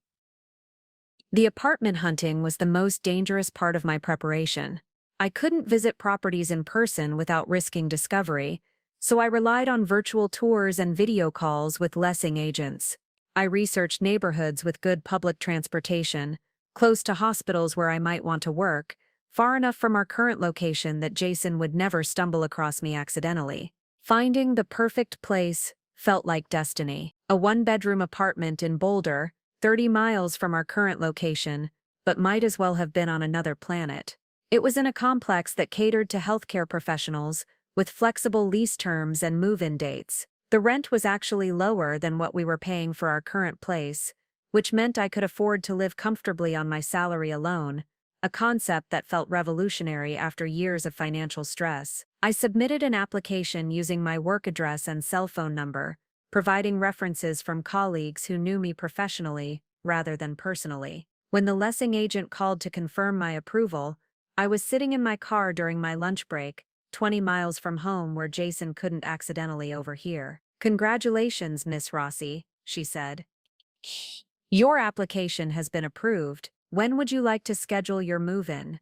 The apartment hunting was the most dangerous part of my preparation. I couldn't visit properties in person without risking discovery, so I relied on virtual tours and video calls with leasing agents. I researched neighborhoods with good public transportation, close to hospitals where I might want to work, far enough from our current location that Jason would never stumble across me accidentally. Finding the perfect place felt like destiny. A one-bedroom apartment in Boulder, 30 miles from our current location, but might as well have been on another planet. It was in a complex that catered to healthcare professionals, with flexible lease terms and move-in dates. The rent was actually lower than what we were paying for our current place, which meant I could afford to live comfortably on my salary alone, a concept that felt revolutionary after years of financial stress. I submitted an application using my work address and cell phone number, providing references from colleagues who knew me professionally rather than personally. When the leasing agent called to confirm my approval, I was sitting in my car during my lunch break, 20 miles from home where Jason couldn't accidentally overhear. "Congratulations, Miss Rossi," she said. "Your application has been approved. When would you like to schedule your move-in?"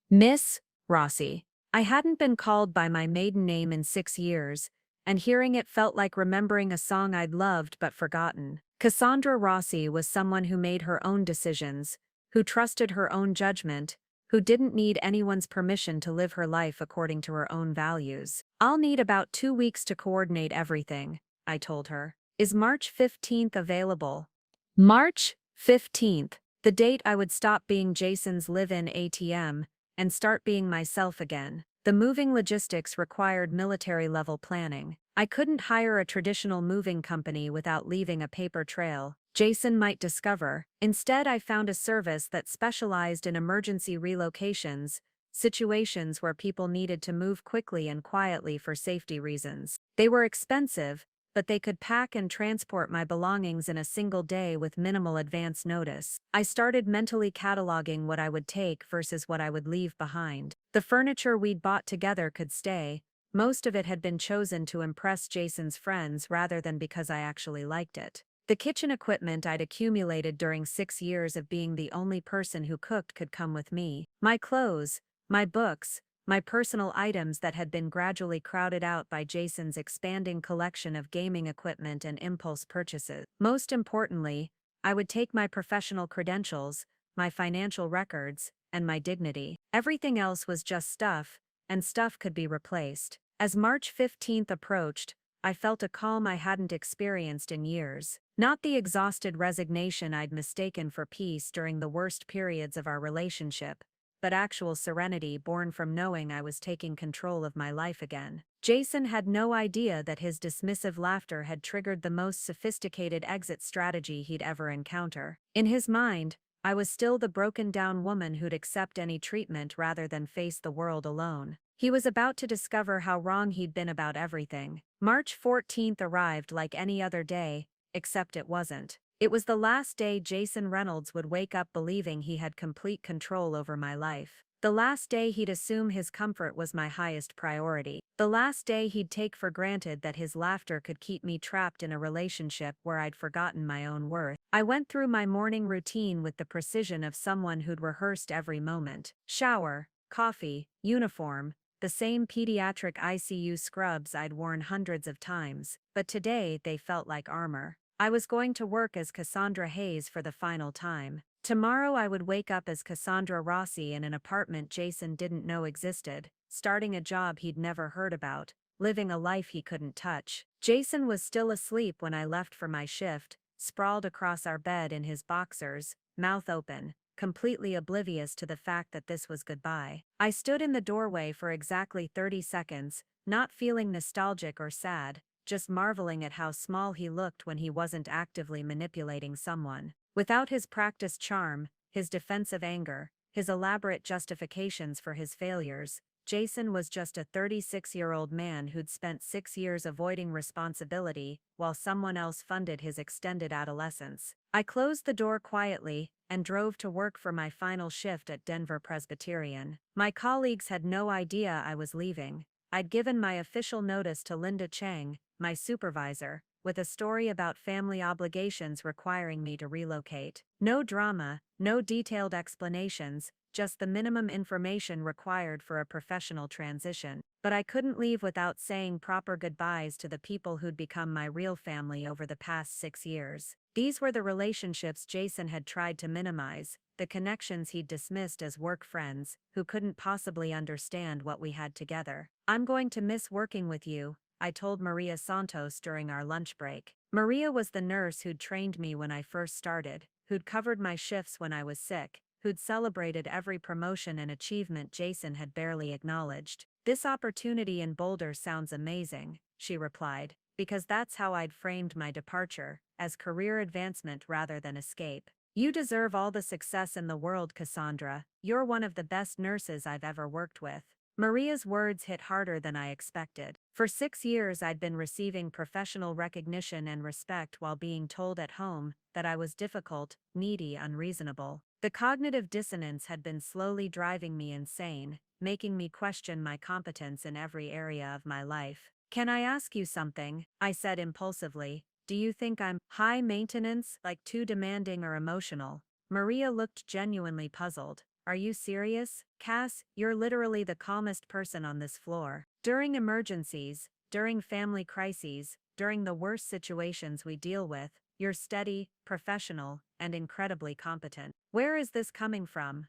Miss Rossi. I hadn't been called by my maiden name in 6 years, and hearing it felt like remembering a song I'd loved but forgotten. Cassandra Rossi was someone who made her own decisions, who trusted her own judgment, who didn't need anyone's permission to live her life according to her own values. "I'll need about 2 weeks to coordinate everything," I told her. "Is March 15th available?" March 15th, the date I would stop being Jason's live-in ATM and start being myself again. The moving logistics required military-level planning. I couldn't hire a traditional moving company without leaving a paper trail Jason might discover. Instead, I found a service that specialized in emergency relocations, situations where people needed to move quickly and quietly for safety reasons. They were expensive, but they could pack and transport my belongings in a single day with minimal advance notice. I started mentally cataloging what I would take versus what I would leave behind. The furniture we'd bought together could stay. Most of it had been chosen to impress Jason's friends rather than because I actually liked it. The kitchen equipment I'd accumulated during 6 years of being the only person who cooked could come with me. My clothes, my books, my personal items that had been gradually crowded out by Jason's expanding collection of gaming equipment and impulse purchases. Most importantly, I would take my professional credentials, my financial records, and my dignity. Everything else was just stuff, and stuff could be replaced. As March 15th approached, I felt a calm I hadn't experienced in years. Not the exhausted resignation I'd mistaken for peace during the worst periods of our relationship, but actual serenity born from knowing I was taking control of my life again. Jason had no idea that his dismissive laughter had triggered the most sophisticated exit strategy he'd ever encounter. In his mind, I was still the broken-down woman who'd accept any treatment rather than face the world alone. He was about to discover how wrong he'd been about everything. March 14th arrived like any other day, except it wasn't. It was the last day Jason Reynolds would wake up believing he had complete control over my life. The last day he'd assume his comfort was my highest priority. The last day he'd take for granted that his laughter could keep me trapped in a relationship where I'd forgotten my own worth. I went through my morning routine with the precision of someone who'd rehearsed every moment. Shower, coffee, uniform, the same pediatric ICU scrubs I'd worn hundreds of times, but today they felt like armor. I was going to work as Cassandra Hayes for the final time. Tomorrow I would wake up as Cassandra Rossi in an apartment Jason didn't know existed, starting a job he'd never heard about, living a life he couldn't touch. Jason was still asleep when I left for my shift, sprawled across our bed in his boxers, mouth open, completely oblivious to the fact that this was goodbye. I stood in the doorway for exactly 30 seconds, not feeling nostalgic or sad, just marveling at how small he looked when he wasn't actively manipulating someone. Without his practiced charm, his defensive anger, his elaborate justifications for his failures, Jason was just a 36-year-old man who'd spent 6 years avoiding responsibility while someone else funded his extended adolescence. I closed the door quietly and drove to work for my final shift at Denver Presbyterian. My colleagues had no idea I was leaving. I'd given my official notice to Linda Chang, my supervisor, with a story about family obligations requiring me to relocate. No drama, no detailed explanations, just the minimum information required for a professional transition. But I couldn't leave without saying proper goodbyes to the people who'd become my real family over the past 6 years. These were the relationships Jason had tried to minimize, the connections he'd dismissed as work friends, who couldn't possibly understand what we had together. "I'm going to miss working with you," I told Maria Santos during our lunch break. Maria was the nurse who'd trained me when I first started, who'd covered my shifts when I was sick, who'd celebrated every promotion and achievement Jason had barely acknowledged. "This opportunity in Boulder sounds amazing," she replied, because that's how I'd framed my departure, as career advancement rather than escape. "You deserve all the success in the world, Cassandra. You're one of the best nurses I've ever worked with." Maria's words hit harder than I expected. For 6 years I'd been receiving professional recognition and respect while being told at home that I was difficult, needy, unreasonable. The cognitive dissonance had been slowly driving me insane, making me question my competence in every area of my life. "Can I ask you something?" I said impulsively. "Do you think I'm high maintenance, like too demanding or emotional?" Maria looked genuinely puzzled. "Are you serious? Cass, you're literally the calmest person on this floor. During emergencies, during family crises, during the worst situations we deal with, you're steady, professional, and incredibly competent. Where is this coming from?"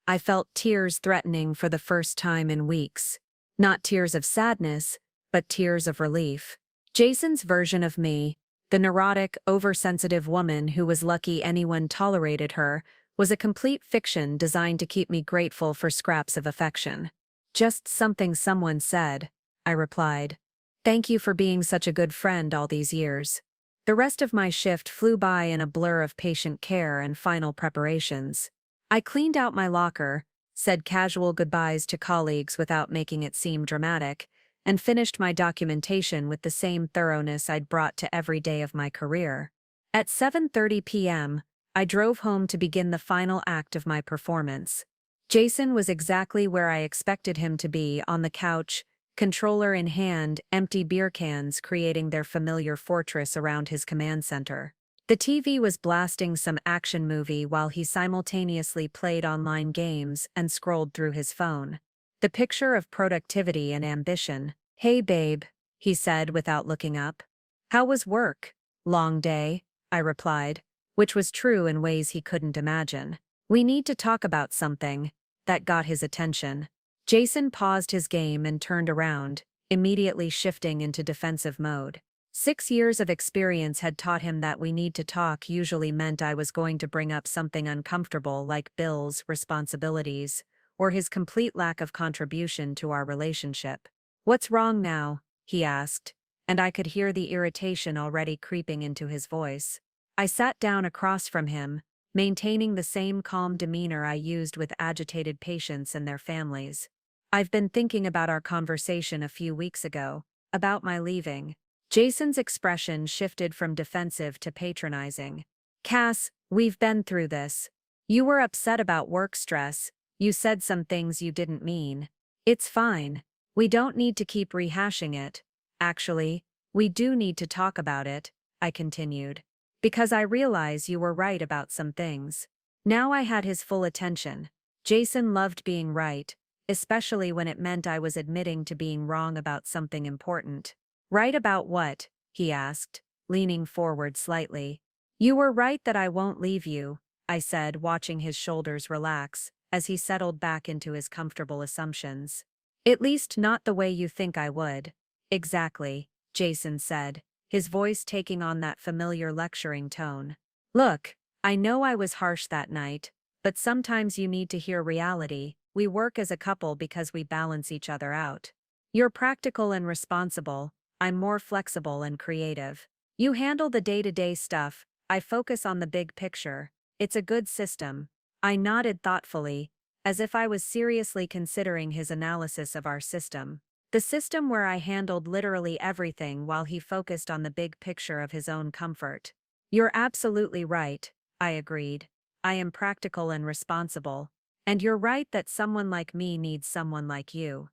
I felt tears threatening for the first time in weeks. Not tears of sadness, but tears of relief. Jason's version of me, the neurotic, oversensitive woman who was lucky anyone tolerated her, was a complete fiction designed to keep me grateful for scraps of affection. "Just something someone said," I replied. "Thank you for being such a good friend all these years." The rest of my shift flew by in a blur of patient care and final preparations. I cleaned out my locker, said casual goodbyes to colleagues without making it seem dramatic, and finished my documentation with the same thoroughness I'd brought to every day of my career. At 7:30 p.m., I drove home to begin the final act of my performance. Jason was exactly where I expected him to be, on the couch, controller in hand, empty beer cans creating their familiar fortress around his command center. The TV was blasting some action movie while he simultaneously played online games and scrolled through his phone. The picture of productivity and ambition. "Hey babe," he said without looking up. "How was work?" "Long day," I replied, which was true in ways he couldn't imagine. "We need to talk about something." That got his attention. Jason paused his game and turned around, immediately shifting into defensive mode. 6 years of experience had taught him that "we need to talk" usually meant I was going to bring up something uncomfortable like bills, responsibilities, or his complete lack of contribution to our relationship. "What's wrong now?" he asked, and I could hear the irritation already creeping into his voice. I sat down across from him, maintaining the same calm demeanor I used with agitated patients and their families. I've been thinking about our conversation a few weeks ago, about my leaving. Jason's expression shifted from defensive to patronizing. Cass, we've been through this. You were upset about work stress, you said some things you didn't mean. It's fine. We don't need to keep rehashing it. Actually, we do need to talk about it, I continued. Because I realize you were right about some things. Now I had his full attention. Jason loved being right, especially when it meant I was admitting to being wrong about something important. Right about what? He asked, leaning forward slightly. You were right that I won't leave you, I said, watching his shoulders relax, as he settled back into his comfortable assumptions. At least not the way you think I would. Exactly, Jason said, his voice taking on that familiar lecturing tone. Look, I know I was harsh that night, but sometimes you need to hear reality. We work as a couple because we balance each other out. You're practical and responsible, I'm more flexible and creative. You handle the day-to-day stuff, I focus on the big picture. It's a good system. I nodded thoughtfully, as if I was seriously considering his analysis of our system. The system where I handled literally everything while he focused on the big picture of his own comfort. You're absolutely right, I agreed. I am practical and responsible. And you're right that someone like me needs someone like you.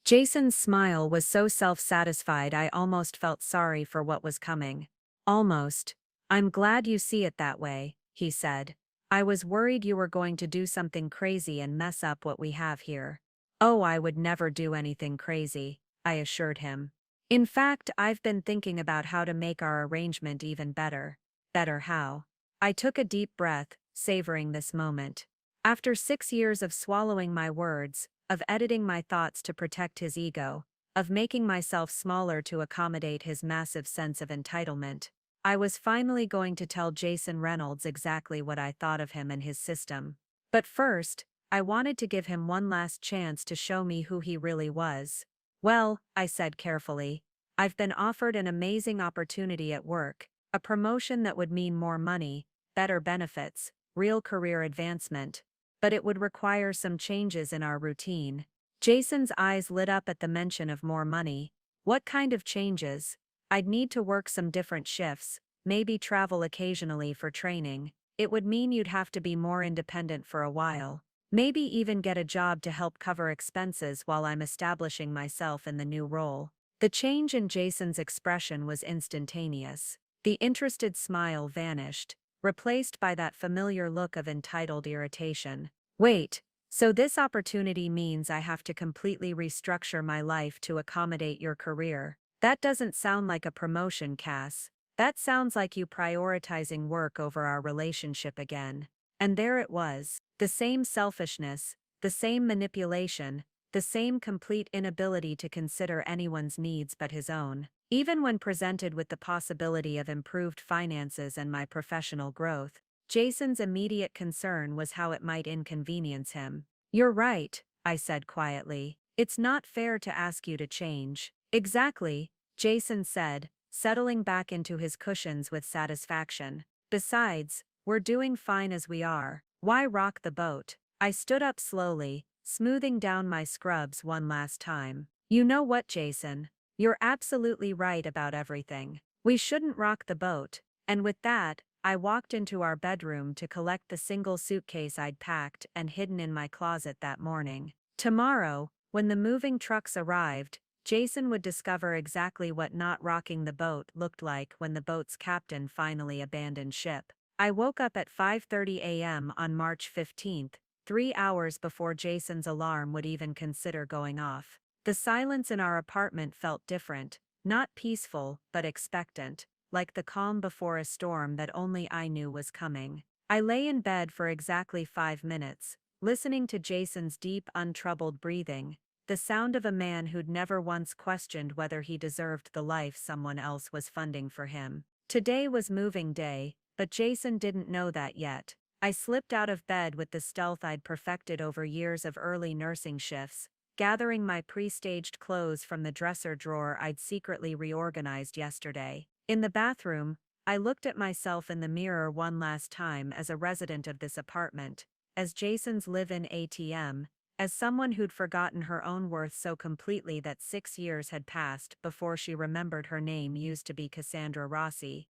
Jason's smile was so self-satisfied I almost felt sorry for what was coming. Almost. I'm glad you see it that way, he said. I was worried you were going to do something crazy and mess up what we have here. Oh, I would never do anything crazy, I assured him. In fact, I've been thinking about how to make our arrangement even better. Better how? I took a deep breath, savoring this moment. After 6 years of swallowing my words, of editing my thoughts to protect his ego, of making myself smaller to accommodate his massive sense of entitlement, I was finally going to tell Jason Reynolds exactly what I thought of him and his system. But first, I wanted to give him one last chance to show me who he really was. Well, I said carefully, I've been offered an amazing opportunity at work, a promotion that would mean more money, better benefits, real career advancement. But it would require some changes in our routine. Jason's eyes lit up at the mention of more money. What kind of changes? I'd need to work some different shifts, maybe travel occasionally for training. It would mean you'd have to be more independent for a while. Maybe even get a job to help cover expenses while I'm establishing myself in the new role. The change in Jason's expression was instantaneous. The interested smile vanished, replaced by that familiar look of entitled irritation. Wait, so this opportunity means I have to completely restructure my life to accommodate your career? That doesn't sound like a promotion, Cass. That sounds like you prioritizing work over our relationship again. And there it was, the same selfishness, the same manipulation, the same complete inability to consider anyone's needs but his own. Even when presented with the possibility of improved finances and my professional growth, Jason's immediate concern was how it might inconvenience him. You're right, I said quietly. It's not fair to ask you to change. Exactly, Jason said, settling back into his cushions with satisfaction. Besides, we're doing fine as we are. Why rock the boat? I stood up slowly, smoothing down my scrubs one last time. You know what, Jason? You're absolutely right about everything. We shouldn't rock the boat. And with that, I walked into our bedroom to collect the single suitcase I'd packed and hidden in my closet that morning. Tomorrow, when the moving trucks arrived, Jason would discover exactly what not rocking the boat looked like when the boat's captain finally abandoned ship. I woke up at 5:30 a.m. on March 15th, 3 hours before Jason's alarm would even consider going off. The silence in our apartment felt different, not peaceful, but expectant, like the calm before a storm that only I knew was coming. I lay in bed for exactly 5 minutes, listening to Jason's deep, untroubled breathing, the sound of a man who'd never once questioned whether he deserved the life someone else was funding for him. Today was moving day, but Jason didn't know that yet. I slipped out of bed with the stealth I'd perfected over years of early nursing shifts, gathering my pre-staged clothes from the dresser drawer I'd secretly reorganized yesterday. In the bathroom, I looked at myself in the mirror one last time as a resident of this apartment, as Jason's live-in ATM, as someone who'd forgotten her own worth so completely that 6 years had passed before she remembered her name used to be Cassandra Rossi.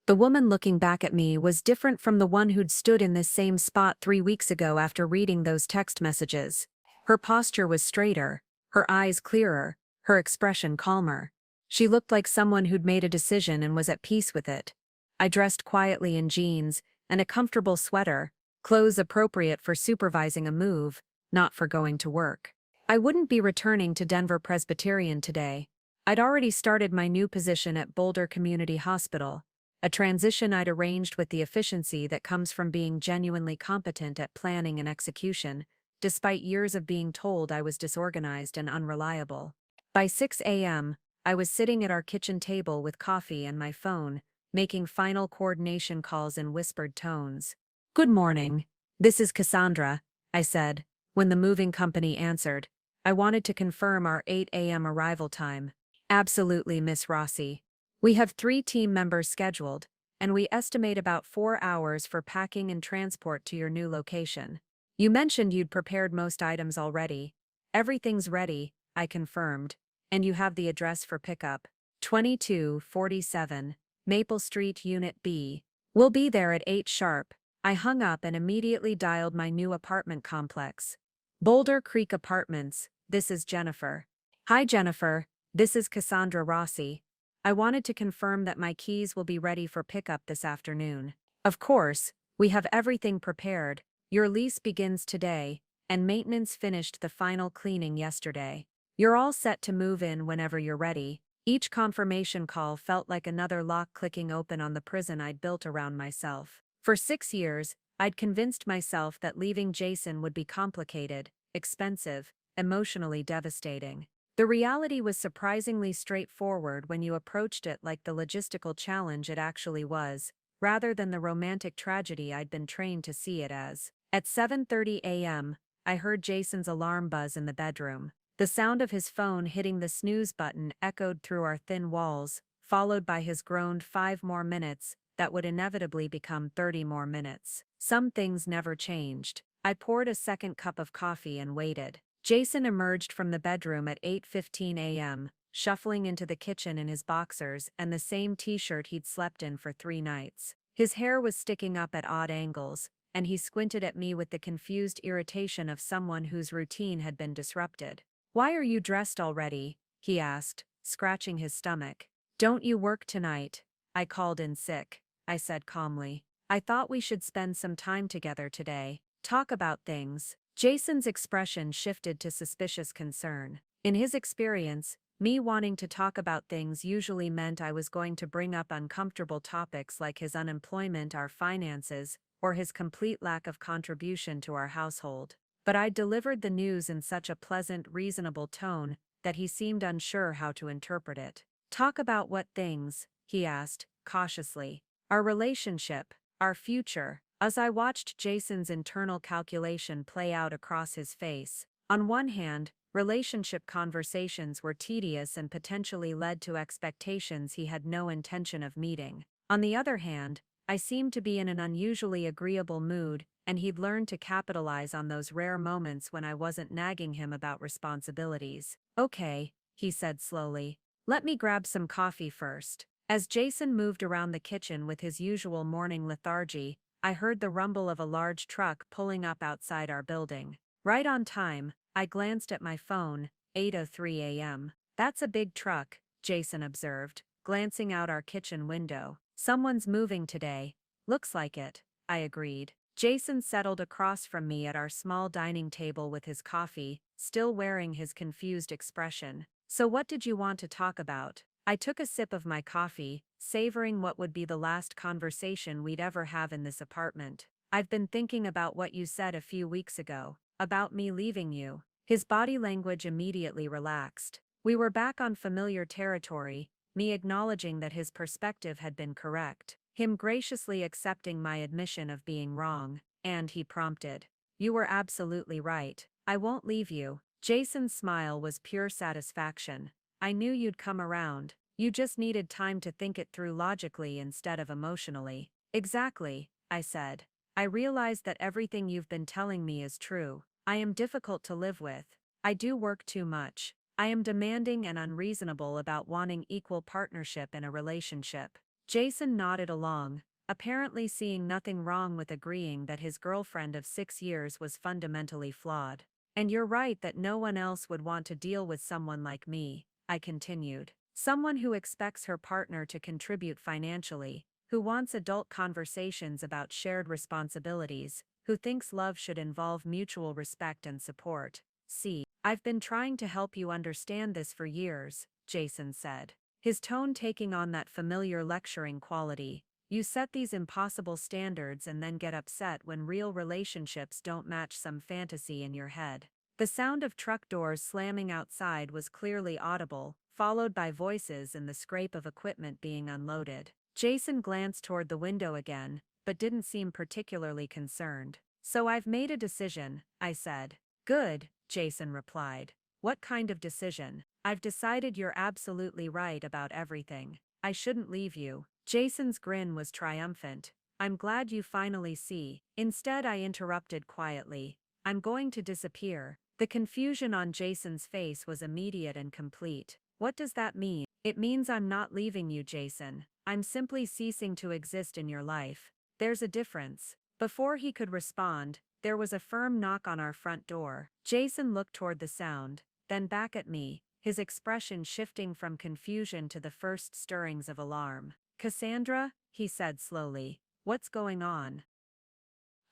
The woman looking back at me was different from the one who'd stood in this same spot 3 weeks ago after reading those text messages. Her posture was straighter, her eyes clearer, her expression calmer. She looked like someone who'd made a decision and was at peace with it. I dressed quietly in jeans and a comfortable sweater, clothes appropriate for supervising a move, not for going to work. I wouldn't be returning to Denver Presbyterian today. I'd already started my new position at Boulder Community Hospital, a transition I'd arranged with the efficiency that comes from being genuinely competent at planning and execution, despite years of being told I was disorganized and unreliable. By 6 a.m., I was sitting at our kitchen table with coffee and my phone, making final coordination calls in whispered tones. "Good morning. This is Cassandra," I said, when the moving company answered. "I wanted to confirm our 8 a.m. arrival time." "Absolutely, Miss Rossi. We have 3 team members scheduled, and we estimate about 4 hours for packing and transport to your new location. You mentioned you'd prepared most items already." "Everything's ready," I confirmed. "And you have the address for pickup. 2247, Maple Street, Unit B. We'll be there at 8 sharp." I hung up and immediately dialed my new apartment complex. "Boulder Creek Apartments, this is Jennifer." "Hi Jennifer, this is Cassandra Rossi. I wanted to confirm that my keys will be ready for pickup this afternoon." "Of course, we have everything prepared. Your lease begins today, and maintenance finished the final cleaning yesterday. You're all set to move in whenever you're ready." Each confirmation call felt like another lock clicking open on the prison I'd built around myself. For 6 years, I'd convinced myself that leaving Jason would be complicated, expensive, emotionally devastating. The reality was surprisingly straightforward when you approached it like the logistical challenge it actually was, rather than the romantic tragedy I'd been trained to see it as. At 7:30 a.m., I heard Jason's alarm buzz in the bedroom. The sound of his phone hitting the snooze button echoed through our thin walls, followed by his groaned 5 more minutes that would inevitably become 30 more minutes. Some things never changed. I poured a second cup of coffee and waited. Jason emerged from the bedroom at 8:15 a.m., shuffling into the kitchen in his boxers and the same t-shirt he'd slept in for 3 nights. His hair was sticking up at odd angles, and he squinted at me with the confused irritation of someone whose routine had been disrupted. "Why are you dressed already?" he asked, scratching his stomach. "Don't you work tonight?" "I called in sick," I said calmly. "I thought we should spend some time together today, talk about things." Jason's expression shifted to suspicious concern. In his experience, me wanting to talk about things usually meant I was going to bring up uncomfortable topics like his unemployment, our finances, or his complete lack of contribution to our household. But I delivered the news in such a pleasant, reasonable tone that he seemed unsure how to interpret it. "Talk about what things?" he asked, cautiously. "Our relationship, our future." As I watched Jason's internal calculation play out across his face, on one hand, relationship conversations were tedious and potentially led to expectations he had no intention of meeting. On the other hand, I seemed to be in an unusually agreeable mood, and he'd learned to capitalize on those rare moments when I wasn't nagging him about responsibilities. "Okay," he said slowly. "Let me grab some coffee first." As Jason moved around the kitchen with his usual morning lethargy, I heard the rumble of a large truck pulling up outside our building. Right on time, I glanced at my phone, 8:03 a.m. "That's a big truck," Jason observed, glancing out our kitchen window. "Someone's moving today." "Looks like it," I agreed. Jason settled across from me at our small dining table with his coffee, still wearing his confused expression. "So what did you want to talk about?" I took a sip of my coffee, savoring what would be the last conversation we'd ever have in this apartment. "I've been thinking about what you said a few weeks ago, about me leaving you." His body language immediately relaxed. We were back on familiar territory, me acknowledging that his perspective had been correct, him graciously accepting my admission of being wrong, and he prompted, "You were absolutely right. I won't leave you." Jason's smile was pure satisfaction. "I knew you'd come around. You just needed time to think it through logically instead of emotionally. Exactly, I said. I realize that everything you've been telling me is true. I am difficult to live with. I do work too much. I am demanding and unreasonable about wanting equal partnership in a relationship. Jason nodded along, apparently seeing nothing wrong with agreeing that his girlfriend of 6 years was fundamentally flawed. And you're right that no one else would want to deal with someone like me, I continued. Someone who expects her partner to contribute financially, who wants adult conversations about shared responsibilities, who thinks love should involve mutual respect and support. See, I've been trying to help you understand this for years, Jason said, his tone taking on that familiar lecturing quality. You set these impossible standards and then get upset when real relationships don't match some fantasy in your head. The sound of truck doors slamming outside was clearly audible, followed by voices and the scrape of equipment being unloaded. Jason glanced toward the window again, but didn't seem particularly concerned. So I've made a decision, I said. Good, Jason replied. What kind of decision? I've decided you're absolutely right about everything. I shouldn't leave you. Jason's grin was triumphant. I'm glad you finally see. Instead, I interrupted quietly. I'm going to disappear. The confusion on Jason's face was immediate and complete. What does that mean? It means I'm not leaving you, Jason. I'm simply ceasing to exist in your life. There's a difference. Before he could respond, there was a firm knock on our front door. Jason looked toward the sound, then back at me, his expression shifting from confusion to the first stirrings of alarm. Cassandra, he said slowly, what's going on?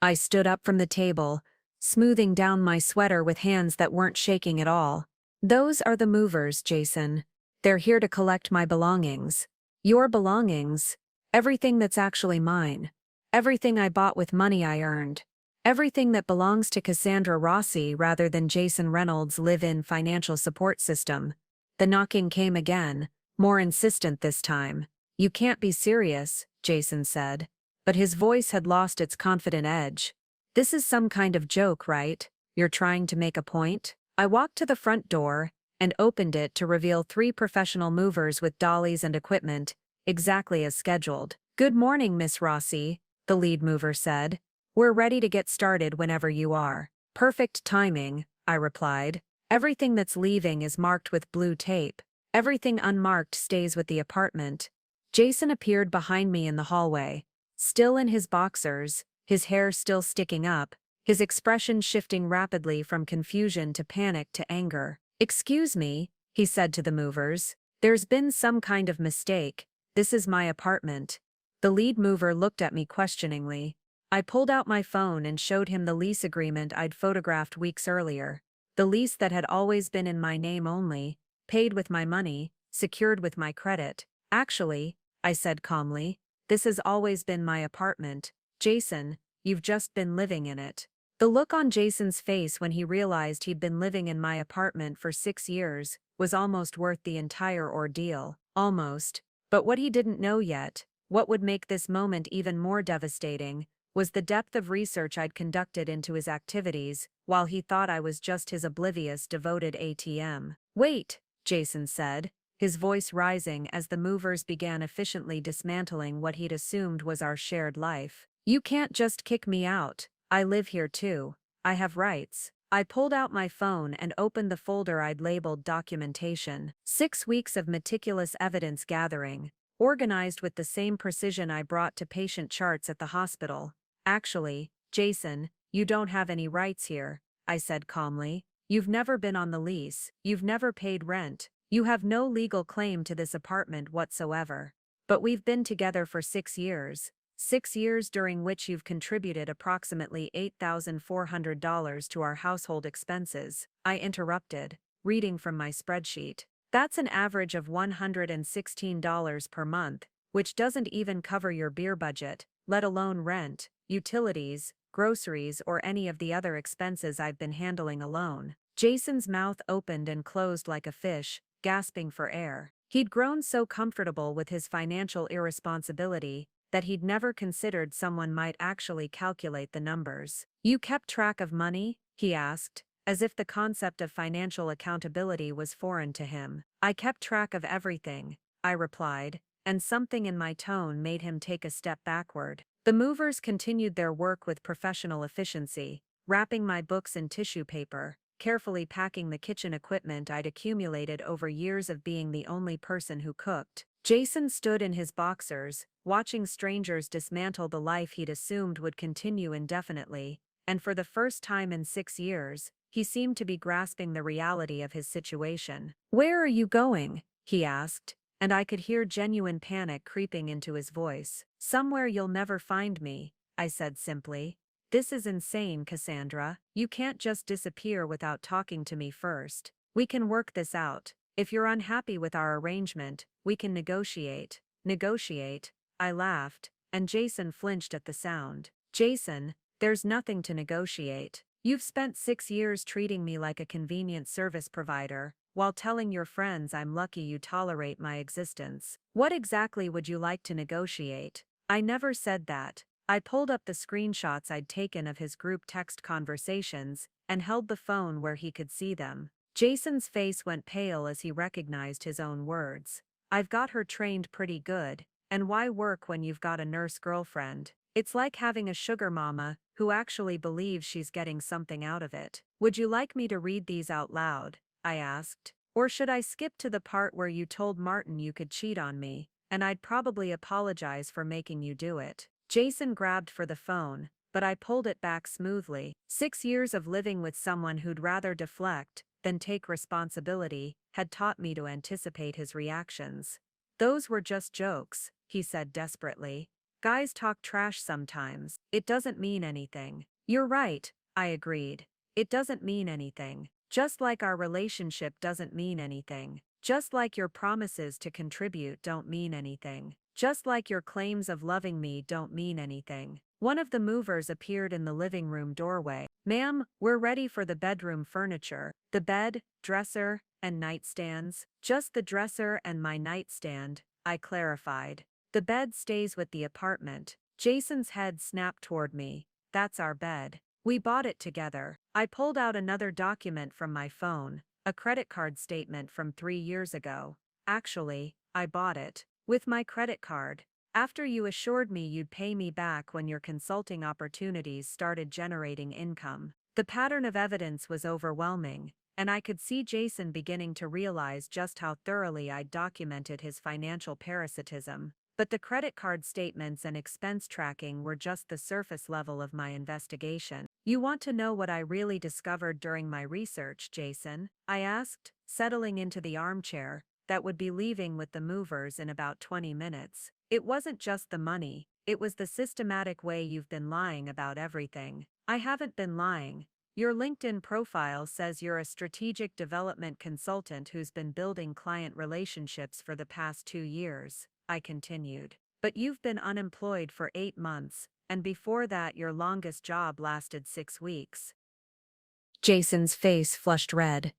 I stood up from the table, smoothing down my sweater with hands that weren't shaking at all. Those are the movers, Jason. They're here to collect my belongings. Your belongings. Everything that's actually mine. Everything I bought with money I earned. Everything that belongs to Cassandra Rossi rather than Jason Reynolds' live-in financial support system. The knocking came again, more insistent this time. You can't be serious, Jason said. But his voice had lost its confident edge. This is some kind of joke, right? You're trying to make a point? I walked to the front door and opened it to reveal 3 professional movers with dollies and equipment, exactly as scheduled. Good morning, Miss Rossi, the lead mover said. We're ready to get started whenever you are. Perfect timing, I replied. Everything that's leaving is marked with blue tape. Everything unmarked stays with the apartment. Jason appeared behind me in the hallway, still in his boxers, his hair still sticking up, his expression shifting rapidly from confusion to panic to anger. Excuse me, he said to the movers. There's been some kind of mistake. This is my apartment. The lead mover looked at me questioningly. I pulled out my phone and showed him the lease agreement I'd photographed weeks earlier. The lease that had always been in my name only, paid with my money, secured with my credit. Actually, I said calmly, this has always been my apartment. Jason, you've just been living in it. The look on Jason's face when he realized he'd been living in my apartment for 6 years was almost worth the entire ordeal. Almost. But what he didn't know yet, what would make this moment even more devastating, was the depth of research I'd conducted into his activities, while he thought I was just his oblivious, devoted ATM. Wait, Jason said, his voice rising as the movers began efficiently dismantling what he'd assumed was our shared life. You can't just kick me out. I live here too. I have rights. I pulled out my phone and opened the folder I'd labeled documentation. 6 weeks of meticulous evidence gathering, organized with the same precision I brought to patient charts at the hospital. Actually, Jason, you don't have any rights here, I said calmly. You've never been on the lease. You've never paid rent. You have no legal claim to this apartment whatsoever. But we've been together for 6 years. 6 years during which you've contributed approximately $8,400 to our household expenses, I interrupted, reading from my spreadsheet. That's an average of $116 per month, which doesn't even cover your beer budget, let alone rent, utilities, groceries, or any of the other expenses I've been handling alone. Jason's mouth opened and closed like a fish, gasping for air. He'd grown so comfortable with his financial irresponsibility that he'd never considered someone might actually calculate the numbers. You kept track of money? He asked, as if the concept of financial accountability was foreign to him. I kept track of everything. I replied, and something in my tone made him take a step backward. The movers continued their work with professional efficiency, wrapping my books in tissue paper, carefully packing the kitchen equipment I'd accumulated over years of being the only person who cooked. Jason stood in his boxers, watching strangers dismantle the life he'd assumed would continue indefinitely, and for the first time in 6 years, he seemed to be grasping the reality of his situation. "Where are you going?" he asked, and I could hear genuine panic creeping into his voice. "Somewhere you'll never find me," I said simply. "This is insane, Cassandra. You can't just disappear without talking to me first. We can work this out. If you're unhappy with our arrangement, we can negotiate." "Negotiate?" I laughed, and Jason flinched at the sound. "Jason, there's nothing to negotiate. You've spent 6 years treating me like a convenient service provider, while telling your friends I'm lucky you tolerate my existence. What exactly would you like to negotiate?" "I never said that." I pulled up the screenshots I'd taken of his group text conversations and held the phone where he could see them. Jason's face went pale as he recognized his own words. "I've got her trained pretty good, and why work when you've got a nurse girlfriend? It's like having a sugar mama who actually believes she's getting something out of it." "Would you like me to read these out loud?" I asked. "Or should I skip to the part where you told Martin you could cheat on me, and I'd probably apologize for making you do it?" Jason grabbed for the phone, but I pulled it back smoothly. 6 years of living with someone who'd rather deflect than take responsibility had taught me to anticipate his reactions. "Those were just jokes," he said desperately. "Guys talk trash sometimes. It doesn't mean anything." "You're right," I agreed. "It doesn't mean anything. Just like our relationship doesn't mean anything. Just like your promises to contribute don't mean anything. Just like your claims of loving me don't mean anything." One of the movers appeared in the living room doorway. "Ma'am, we're ready for the bedroom furniture. The bed, dresser, and nightstands." "Just the dresser and my nightstand," I clarified. "The bed stays with the apartment." Jason's head snapped toward me. "That's our bed. We bought it together." I pulled out another document from my phone, a credit card statement from 3 years ago. "Actually, I bought it with my credit card. After you assured me you'd pay me back when your consulting opportunities started generating income." The pattern of evidence was overwhelming, and I could see Jason beginning to realize just how thoroughly I'd documented his financial parasitism. But the credit card statements and expense tracking were just the surface level of my investigation. "You want to know what I really discovered during my research, Jason?" I asked, settling into the armchair that would be leaving with the movers in about 20 minutes. "It wasn't just the money, it was the systematic way you've been lying about everything." "I haven't been lying. Your LinkedIn profile says you're a strategic development consultant who's been building client relationships for the past 2 years, I continued. "But you've been unemployed for 8 months, and before that your longest job lasted 6 weeks. Jason's face flushed red.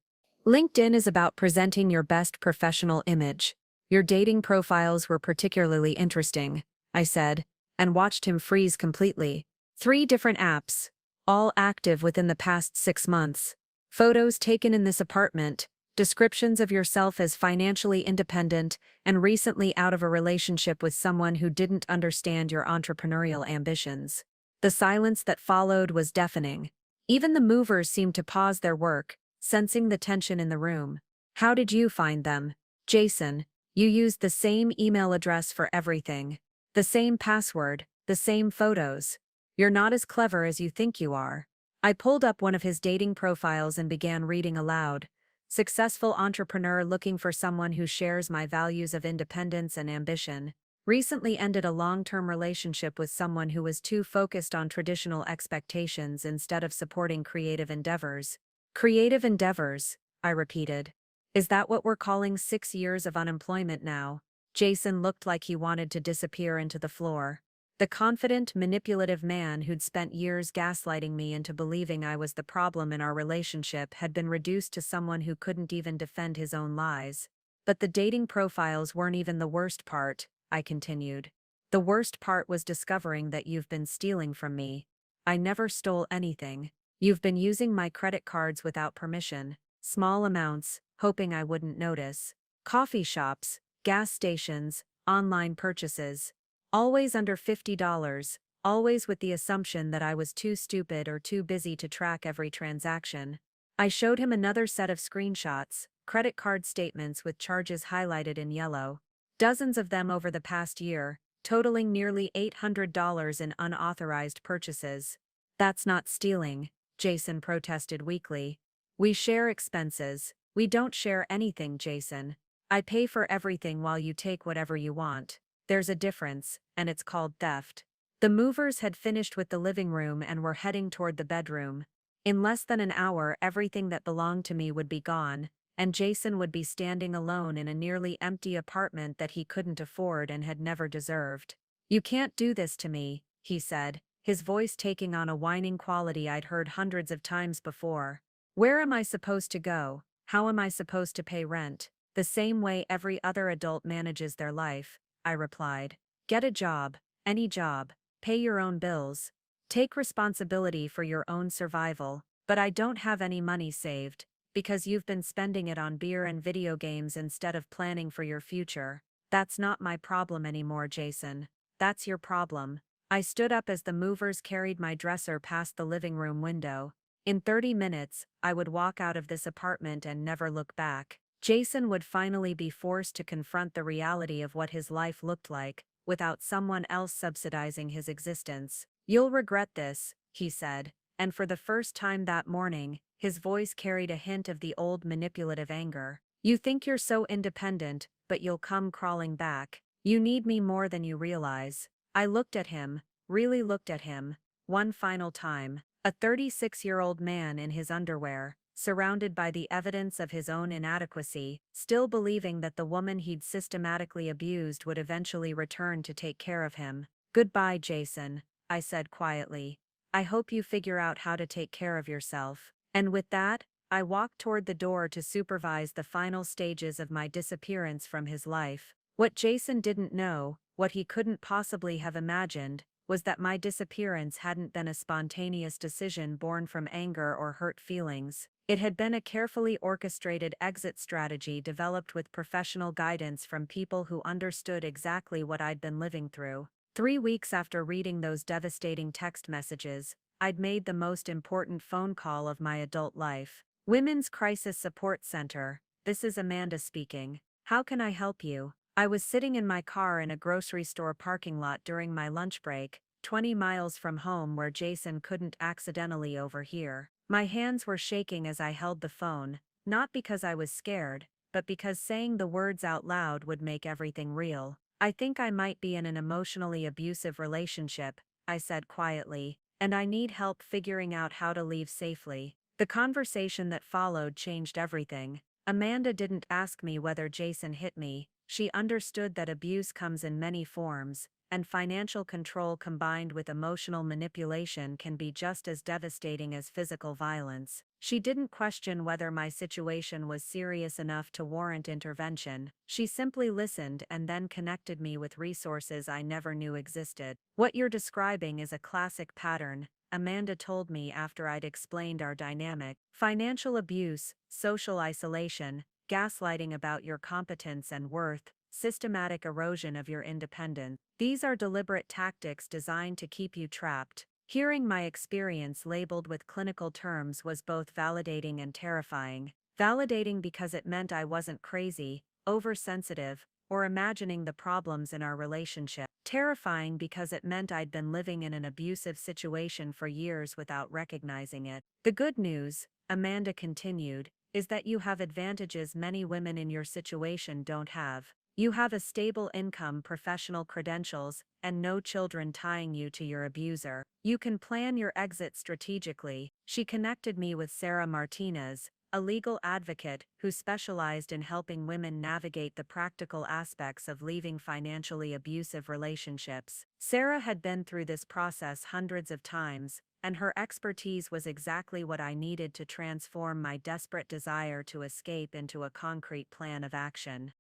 "LinkedIn is about presenting your best professional image. Your dating profiles were particularly interesting," I said, and watched him freeze completely. 3 different apps, all active within the past 6 months. Photos taken in this apartment, descriptions of yourself as financially independent and recently out of a relationship with someone who didn't understand your entrepreneurial ambitions. The silence that followed was deafening. Even the movers seemed to pause their work, sensing the tension in the room. "How did you find them?" "Jason, you used the same email address for everything. The same password, the same photos. You're not as clever as you think you are." I pulled up one of his dating profiles and began reading aloud. "Successful entrepreneur looking for someone who shares my values of independence and ambition. Recently ended a long-term relationship with someone who was too focused on traditional expectations instead of supporting creative endeavors." "Creative endeavors," I repeated. "Is that what we're calling 6 years of unemployment now?" Jason looked like he wanted to disappear into the floor. The confident, manipulative man who'd spent years gaslighting me into believing I was the problem in our relationship had been reduced to someone who couldn't even defend his own lies. "But the dating profiles weren't even the worst part," I continued. "The worst part was discovering that you've been stealing from me." "I never stole anything. You've been using my credit cards without permission, small amounts, hoping I wouldn't notice. Coffee shops, gas stations, online purchases. Always under $50, always with the assumption that I was too stupid or too busy to track every transaction. I showed him another set of screenshots, credit card statements with charges highlighted in yellow. Dozens of them over the past year, totaling nearly $800 in unauthorized purchases. That's not stealing, Jason protested weakly. We share expenses. We don't share anything, Jason. I pay for everything while you take whatever you want. There's a difference, and it's called theft. The movers had finished with the living room and were heading toward the bedroom. In less than an hour, everything that belonged to me would be gone, and Jason would be standing alone in a nearly empty apartment that he couldn't afford and had never deserved. You can't do this to me, he said, his voice taking on a whining quality I'd heard hundreds of times before. Where am I supposed to go? How am I supposed to pay rent? The same way every other adult manages their life, I replied. Get a job, any job, pay your own bills. Take responsibility for your own survival, but I don't have any money saved, because you've been spending it on beer and video games instead of planning for your future. That's not my problem anymore, Jason. That's your problem. I stood up as the movers carried my dresser past the living room window. In 30 minutes, I would walk out of this apartment and never look back. Jason would finally be forced to confront the reality of what his life looked like, without someone else subsidizing his existence. You'll regret this, he said, and for the first time that morning, his voice carried a hint of the old manipulative anger. You think you're so independent, but you'll come crawling back. You need me more than you realize. I looked at him, really looked at him, one final time. A 36-year-old man in his underwear, surrounded by the evidence of his own inadequacy, still believing that the woman he'd systematically abused would eventually return to take care of him. Goodbye, Jason, I said quietly. I hope you figure out how to take care of yourself. And with that, I walked toward the door to supervise the final stages of my disappearance from his life. What Jason didn't know, what he couldn't possibly have imagined, was that my disappearance hadn't been a spontaneous decision born from anger or hurt feelings. It had been a carefully orchestrated exit strategy developed with professional guidance from people who understood exactly what I'd been living through. 3 weeks after reading those devastating text messages, I'd made the most important phone call of my adult life. Women's Crisis Support Center, this is Amanda speaking. How can I help you? I was sitting in my car in a grocery store parking lot during my lunch break, 20 miles from home where Jason couldn't accidentally overhear. My hands were shaking as I held the phone, not because I was scared, but because saying the words out loud would make everything real. I think I might be in an emotionally abusive relationship, I said quietly, and I need help figuring out how to leave safely. The conversation that followed changed everything. Amanda didn't ask me whether Jason hit me. She understood that abuse comes in many forms, and financial control combined with emotional manipulation can be just as devastating as physical violence. She didn't question whether my situation was serious enough to warrant intervention. She simply listened and then connected me with resources I never knew existed. What you're describing is a classic pattern, Amanda told me after I'd explained our dynamic. Financial abuse, social isolation, gaslighting about your competence and worth, systematic erosion of your independence. These are deliberate tactics designed to keep you trapped. Hearing my experience labeled with clinical terms was both validating and terrifying. Validating because it meant I wasn't crazy, oversensitive, or imagining the problems in our relationship. Terrifying because it meant I'd been living in an abusive situation for years without recognizing it. The good news, Amanda continued, is that you have advantages many women in your situation don't have. You have a stable income, professional credentials, and no children tying you to your abuser. You can plan your exit strategically. She connected me with Sarah Martinez, a legal advocate who specialized in helping women navigate the practical aspects of leaving financially abusive relationships. Sarah had been through this process hundreds of times, and her expertise was exactly what I needed to transform my desperate desire to escape into a concrete plan of action.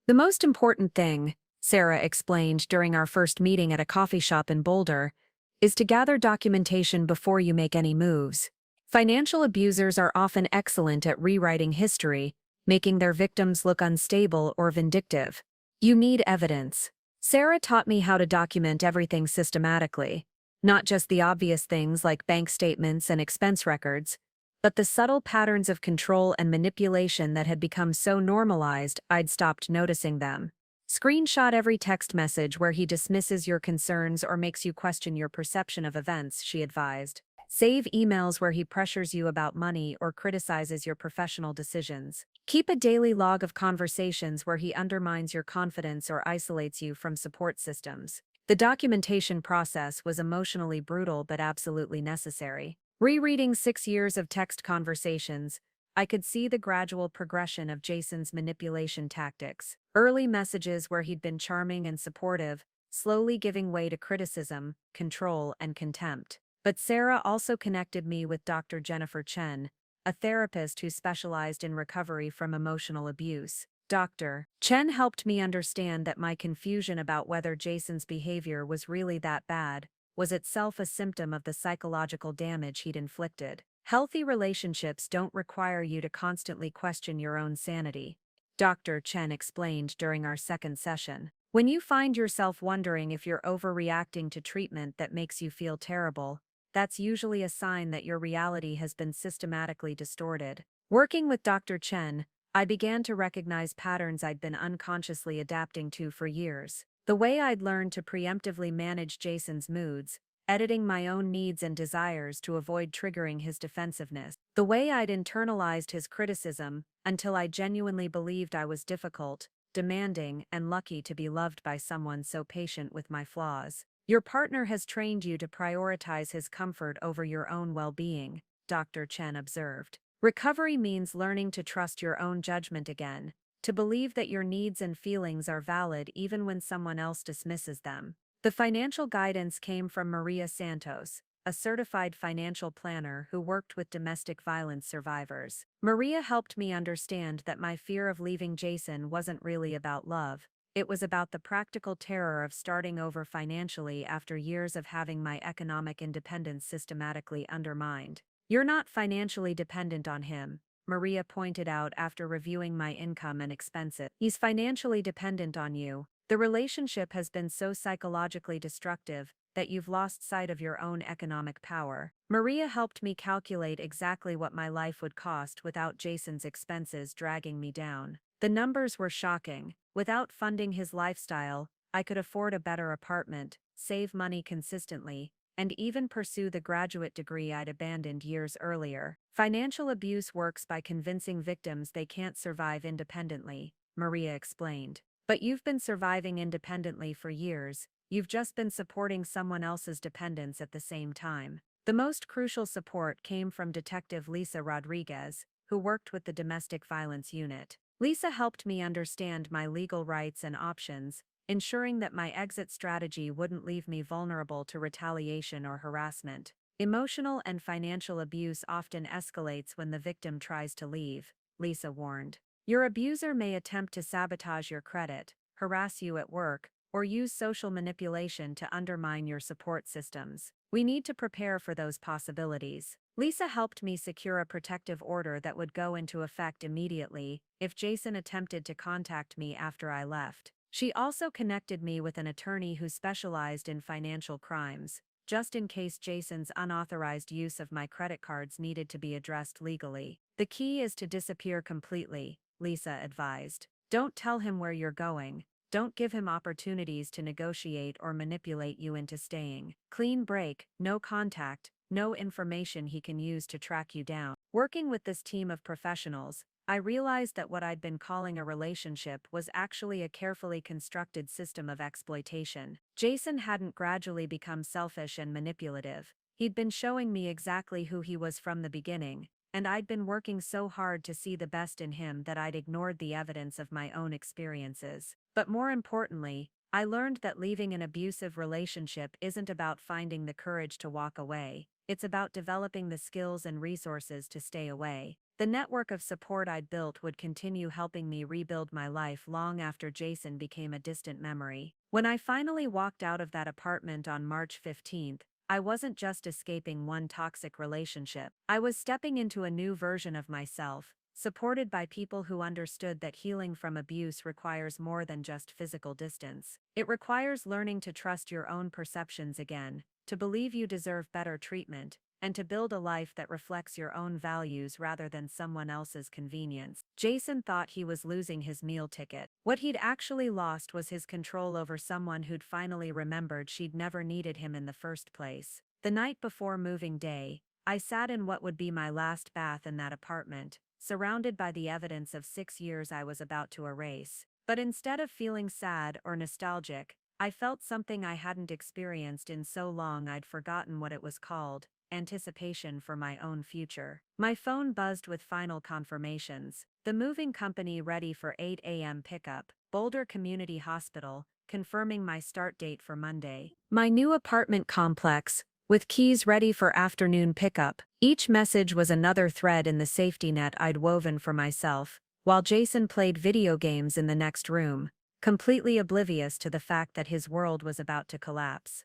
The most important thing, Sarah explained during our first meeting at a coffee shop in Boulder, is to gather documentation before you make any moves. Financial abusers are often excellent at rewriting history, making their victims look unstable or vindictive. You need evidence. Sarah taught me how to document everything systematically, not just the obvious things like bank statements and expense records, but the subtle patterns of control and manipulation that had become so normalized I'd stopped noticing them. Screenshot every text message where he dismisses your concerns or makes you question your perception of events, she advised. Save emails where he pressures you about money or criticizes your professional decisions. Keep a daily log of conversations where he undermines your confidence or isolates you from support systems. The documentation process was emotionally brutal but absolutely necessary. Rereading 6 years of text conversations, I could see the gradual progression of Jason's manipulation tactics. Early messages where he'd been charming and supportive, slowly giving way to criticism, control, and contempt. But Sarah also connected me with Dr. Jennifer Chen, a therapist who specialized in recovery from emotional abuse. Dr. Chen helped me understand that my confusion about whether Jason's behavior was really that bad was itself a symptom of the psychological damage he'd inflicted. Healthy relationships don't require you to constantly question your own sanity, Dr. Chen explained during our second session. When you find yourself wondering if you're overreacting to treatment that makes you feel terrible, that's usually a sign that your reality has been systematically distorted. Working with Dr. Chen, I began to recognize patterns I'd been unconsciously adapting to for years. The way I'd learned to preemptively manage Jason's moods, editing my own needs and desires to avoid triggering his defensiveness. The way I'd internalized his criticism until I genuinely believed I was difficult, demanding, and lucky to be loved by someone so patient with my flaws. Your partner has trained you to prioritize his comfort over your own well-being, Dr. Chen observed. Recovery means learning to trust your own judgment again, to believe that your needs and feelings are valid even when someone else dismisses them. The financial guidance came from Maria Santos, a certified financial planner who worked with domestic violence survivors. Maria helped me understand that my fear of leaving Jason wasn't really about love. It was about the practical terror of starting over financially after years of having my economic independence systematically undermined. You're not financially dependent on him, Maria pointed out after reviewing my income and expenses. He's financially dependent on you. The relationship has been so psychologically destructive that you've lost sight of your own economic power. Maria helped me calculate exactly what my life would cost without Jason's expenses dragging me down. The numbers were shocking. Without funding his lifestyle, I could afford a better apartment, save money consistently, and even pursue the graduate degree I'd abandoned years earlier. Financial abuse works by convincing victims they can't survive independently, Maria explained. But you've been surviving independently for years, you've just been supporting someone else's dependence at the same time. The most crucial support came from Detective Lisa Rodriguez, who worked with the Domestic Violence Unit. Lisa helped me understand my legal rights and options, ensuring that my exit strategy wouldn't leave me vulnerable to retaliation or harassment. Emotional and financial abuse often escalates when the victim tries to leave, Lisa warned. Your abuser may attempt to sabotage your credit, harass you at work, or use social manipulation to undermine your support systems. We need to prepare for those possibilities. Lisa helped me secure a protective order that would go into effect immediately if Jason attempted to contact me after I left. She also connected me with an attorney who specialized in financial crimes, just in case Jason's unauthorized use of my credit cards needed to be addressed legally. The key is to disappear completely, Lisa advised. Don't tell him where you're going. Don't give him opportunities to negotiate or manipulate you into staying. Clean break, no contact, no information he can use to track you down. Working with this team of professionals, I realized that what I'd been calling a relationship was actually a carefully constructed system of exploitation. Jason hadn't gradually become selfish and manipulative. He'd been showing me exactly who he was from the beginning, and I'd been working so hard to see the best in him that I'd ignored the evidence of my own experiences. But more importantly, I learned that leaving an abusive relationship isn't about finding the courage to walk away. It's about developing the skills and resources to stay away. The network of support I'd built would continue helping me rebuild my life long after Jason became a distant memory. When I finally walked out of that apartment on March 15th, I wasn't just escaping one toxic relationship. I was stepping into a new version of myself, supported by people who understood that healing from abuse requires more than just physical distance. It requires learning to trust your own perceptions again, to believe you deserve better treatment, and to build a life that reflects your own values rather than someone else's convenience. Jason thought he was losing his meal ticket. What he'd actually lost was his control over someone who'd finally remembered she'd never needed him in the first place. The night before moving day, I sat in what would be my last bath in that apartment, surrounded by the evidence of 6 years I was about to erase. But instead of feeling sad or nostalgic, I felt something I hadn't experienced in so long I'd forgotten what it was called: anticipation for my own future. My phone buzzed with final confirmations. The moving company ready for 8 a.m. pickup, Boulder Community Hospital, confirming my start date for Monday. My new apartment complex, with keys ready for afternoon pickup. Each message was another thread in the safety net I'd woven for myself, while Jason played video games in the next room, completely oblivious to the fact that his world was about to collapse.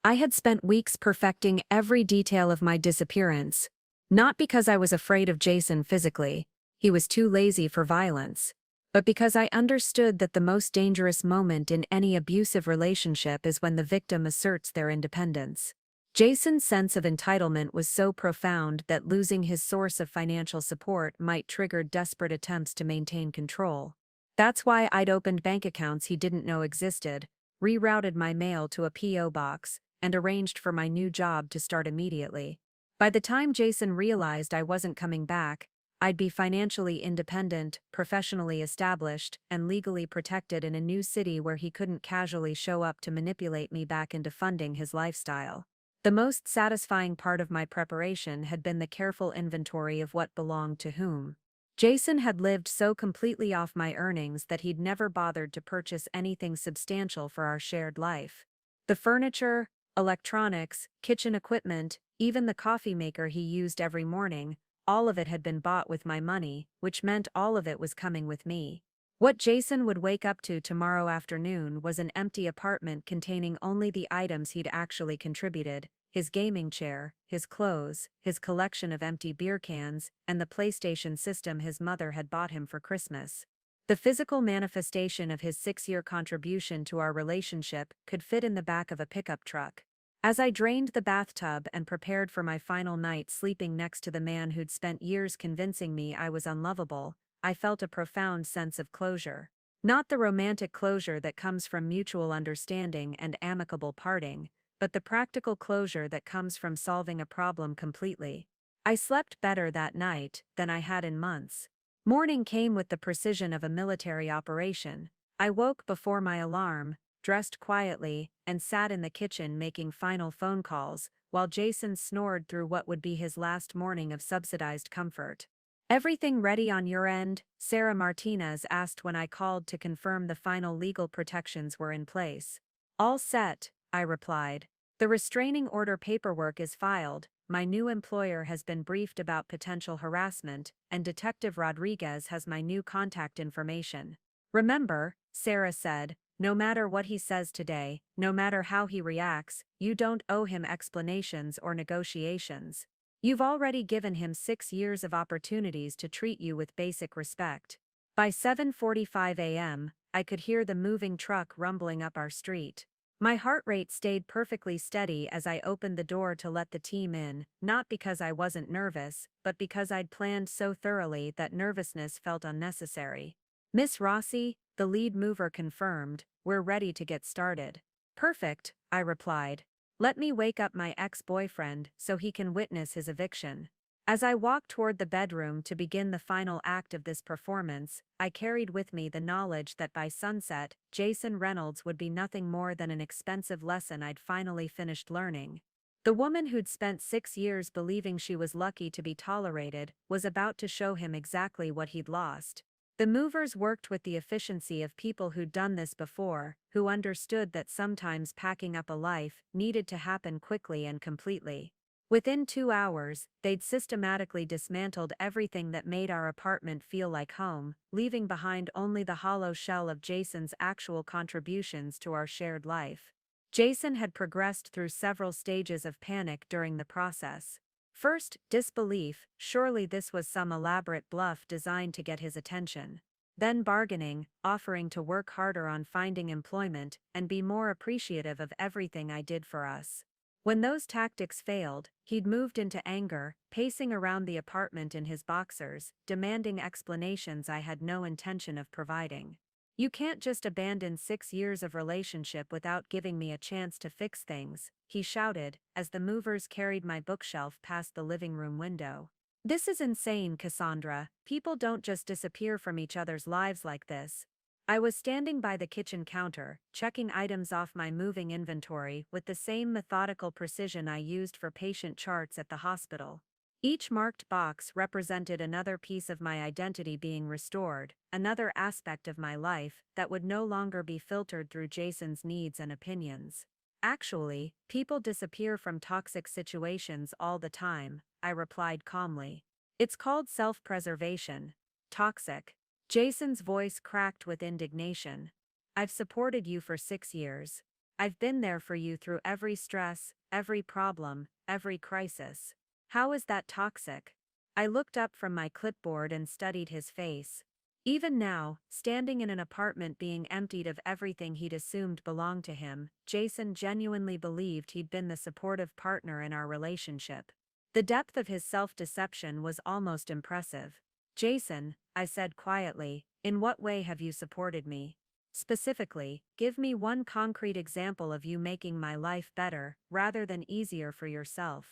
I had spent weeks perfecting every detail of my disappearance, not because I was afraid of Jason physically, he was too lazy for violence, but because I understood that the most dangerous moment in any abusive relationship is when the victim asserts their independence. Jason's sense of entitlement was so profound that losing his source of financial support might trigger desperate attempts to maintain control. That's why I'd opened bank accounts he didn't know existed, rerouted my mail to a P.O. box, and arranged for my new job to start immediately. By the time Jason realized I wasn't coming back, I'd be financially independent, professionally established, and legally protected in a new city where he couldn't casually show up to manipulate me back into funding his lifestyle. The most satisfying part of my preparation had been the careful inventory of what belonged to whom. Jason had lived so completely off my earnings that he'd never bothered to purchase anything substantial for our shared life. The furniture, electronics, kitchen equipment, even the coffee maker he used every morning, all of it had been bought with my money, which meant all of it was coming with me. What Jason would wake up to tomorrow afternoon was an empty apartment containing only the items he'd actually contributed: his gaming chair, his clothes, his collection of empty beer cans, and the PlayStation system his mother had bought him for Christmas. The physical manifestation of his 6-year contribution to our relationship could fit in the back of a pickup truck. As I drained the bathtub and prepared for my final night sleeping next to the man who'd spent years convincing me I was unlovable, I felt a profound sense of closure. Not the romantic closure that comes from mutual understanding and amicable parting, but the practical closure that comes from solving a problem completely. I slept better that night than I had in months. Morning came with the precision of a military operation. I woke before my alarm, dressed quietly, and sat in the kitchen making final phone calls, while Jason snored through what would be his last morning of subsidized comfort. "Everything ready on your end?" Sarah Martinez asked when I called to confirm the final legal protections were in place. "All set," I replied. "The restraining order paperwork is filed, my new employer has been briefed about potential harassment, and Detective Rodriguez has my new contact information." "Remember," Sarah said, "no matter what he says today, no matter how he reacts, you don't owe him explanations or negotiations. You've already given him 6 years of opportunities to treat you with basic respect." By 7:45 a.m., I could hear the moving truck rumbling up our street. My heart rate stayed perfectly steady as I opened the door to let the team in, not because I wasn't nervous, but because I'd planned so thoroughly that nervousness felt unnecessary. "Miss Rossi," the lead mover confirmed, "we're ready to get started." "Perfect," I replied. "Let me wake up my ex-boyfriend so he can witness his eviction." As I walked toward the bedroom to begin the final act of this performance, I carried with me the knowledge that by sunset, Jason Reynolds would be nothing more than an expensive lesson I'd finally finished learning. The woman who'd spent 6 years believing she was lucky to be tolerated was about to show him exactly what he'd lost. The movers worked with the efficiency of people who'd done this before, who understood that sometimes packing up a life needed to happen quickly and completely. Within 2 hours, they'd systematically dismantled everything that made our apartment feel like home, leaving behind only the hollow shell of Jason's actual contributions to our shared life. Jason had progressed through several stages of panic during the process. First, disbelief, surely this was some elaborate bluff designed to get his attention. Then bargaining, offering to work harder on finding employment and be more appreciative of everything I did for us. When those tactics failed, he'd moved into anger, pacing around the apartment in his boxers, demanding explanations I had no intention of providing. You can't just abandon 6 years of relationship without giving me a chance to fix things, he shouted, as the movers carried my bookshelf past the living room window. This is insane, Cassandra. People don't just disappear from each other's lives like this. I was standing by the kitchen counter, checking items off my moving inventory with the same methodical precision I used for patient charts at the hospital. Each marked box represented another piece of my identity being restored, another aspect of my life that would no longer be filtered through Jason's needs and opinions. Actually, people disappear from toxic situations all the time, I replied calmly. It's called self-preservation. Toxic. Jason's voice cracked with indignation. I've supported you for 6 years. I've been there for you through every stress, every problem, every crisis. How is that toxic? I looked up from my clipboard and studied his face. Even now, standing in an apartment being emptied of everything he'd assumed belonged to him, Jason genuinely believed he'd been the supportive partner in our relationship. The depth of his self-deception was almost impressive. Jason, I said quietly, in what way have you supported me? Specifically, give me one concrete example of you making my life better, rather than easier for yourself.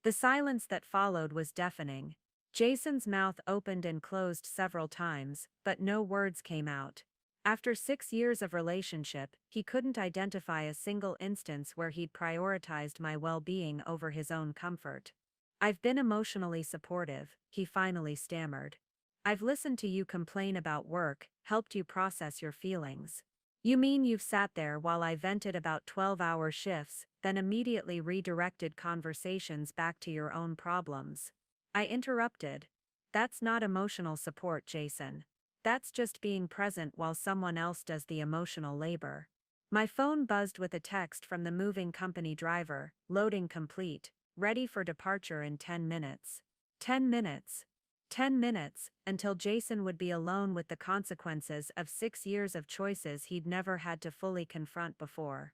The silence that followed was deafening. Jason's mouth opened and closed several times, but no words came out. After 6 years of relationship, he couldn't identify a single instance where he'd prioritized my well-being over his own comfort. I've been emotionally supportive, he finally stammered. I've listened to you complain about work, helped you process your feelings. You mean you've sat there while I vented about 12-hour shifts, then immediately redirected conversations back to your own problems? I interrupted. That's not emotional support, Jason. That's just being present while someone else does the emotional labor. My phone buzzed with a text from the moving company driver, loading complete, ready for departure in 10 minutes. 10 minutes. 10 minutes, until Jason would be alone with the consequences of 6 years of choices he'd never had to fully confront before.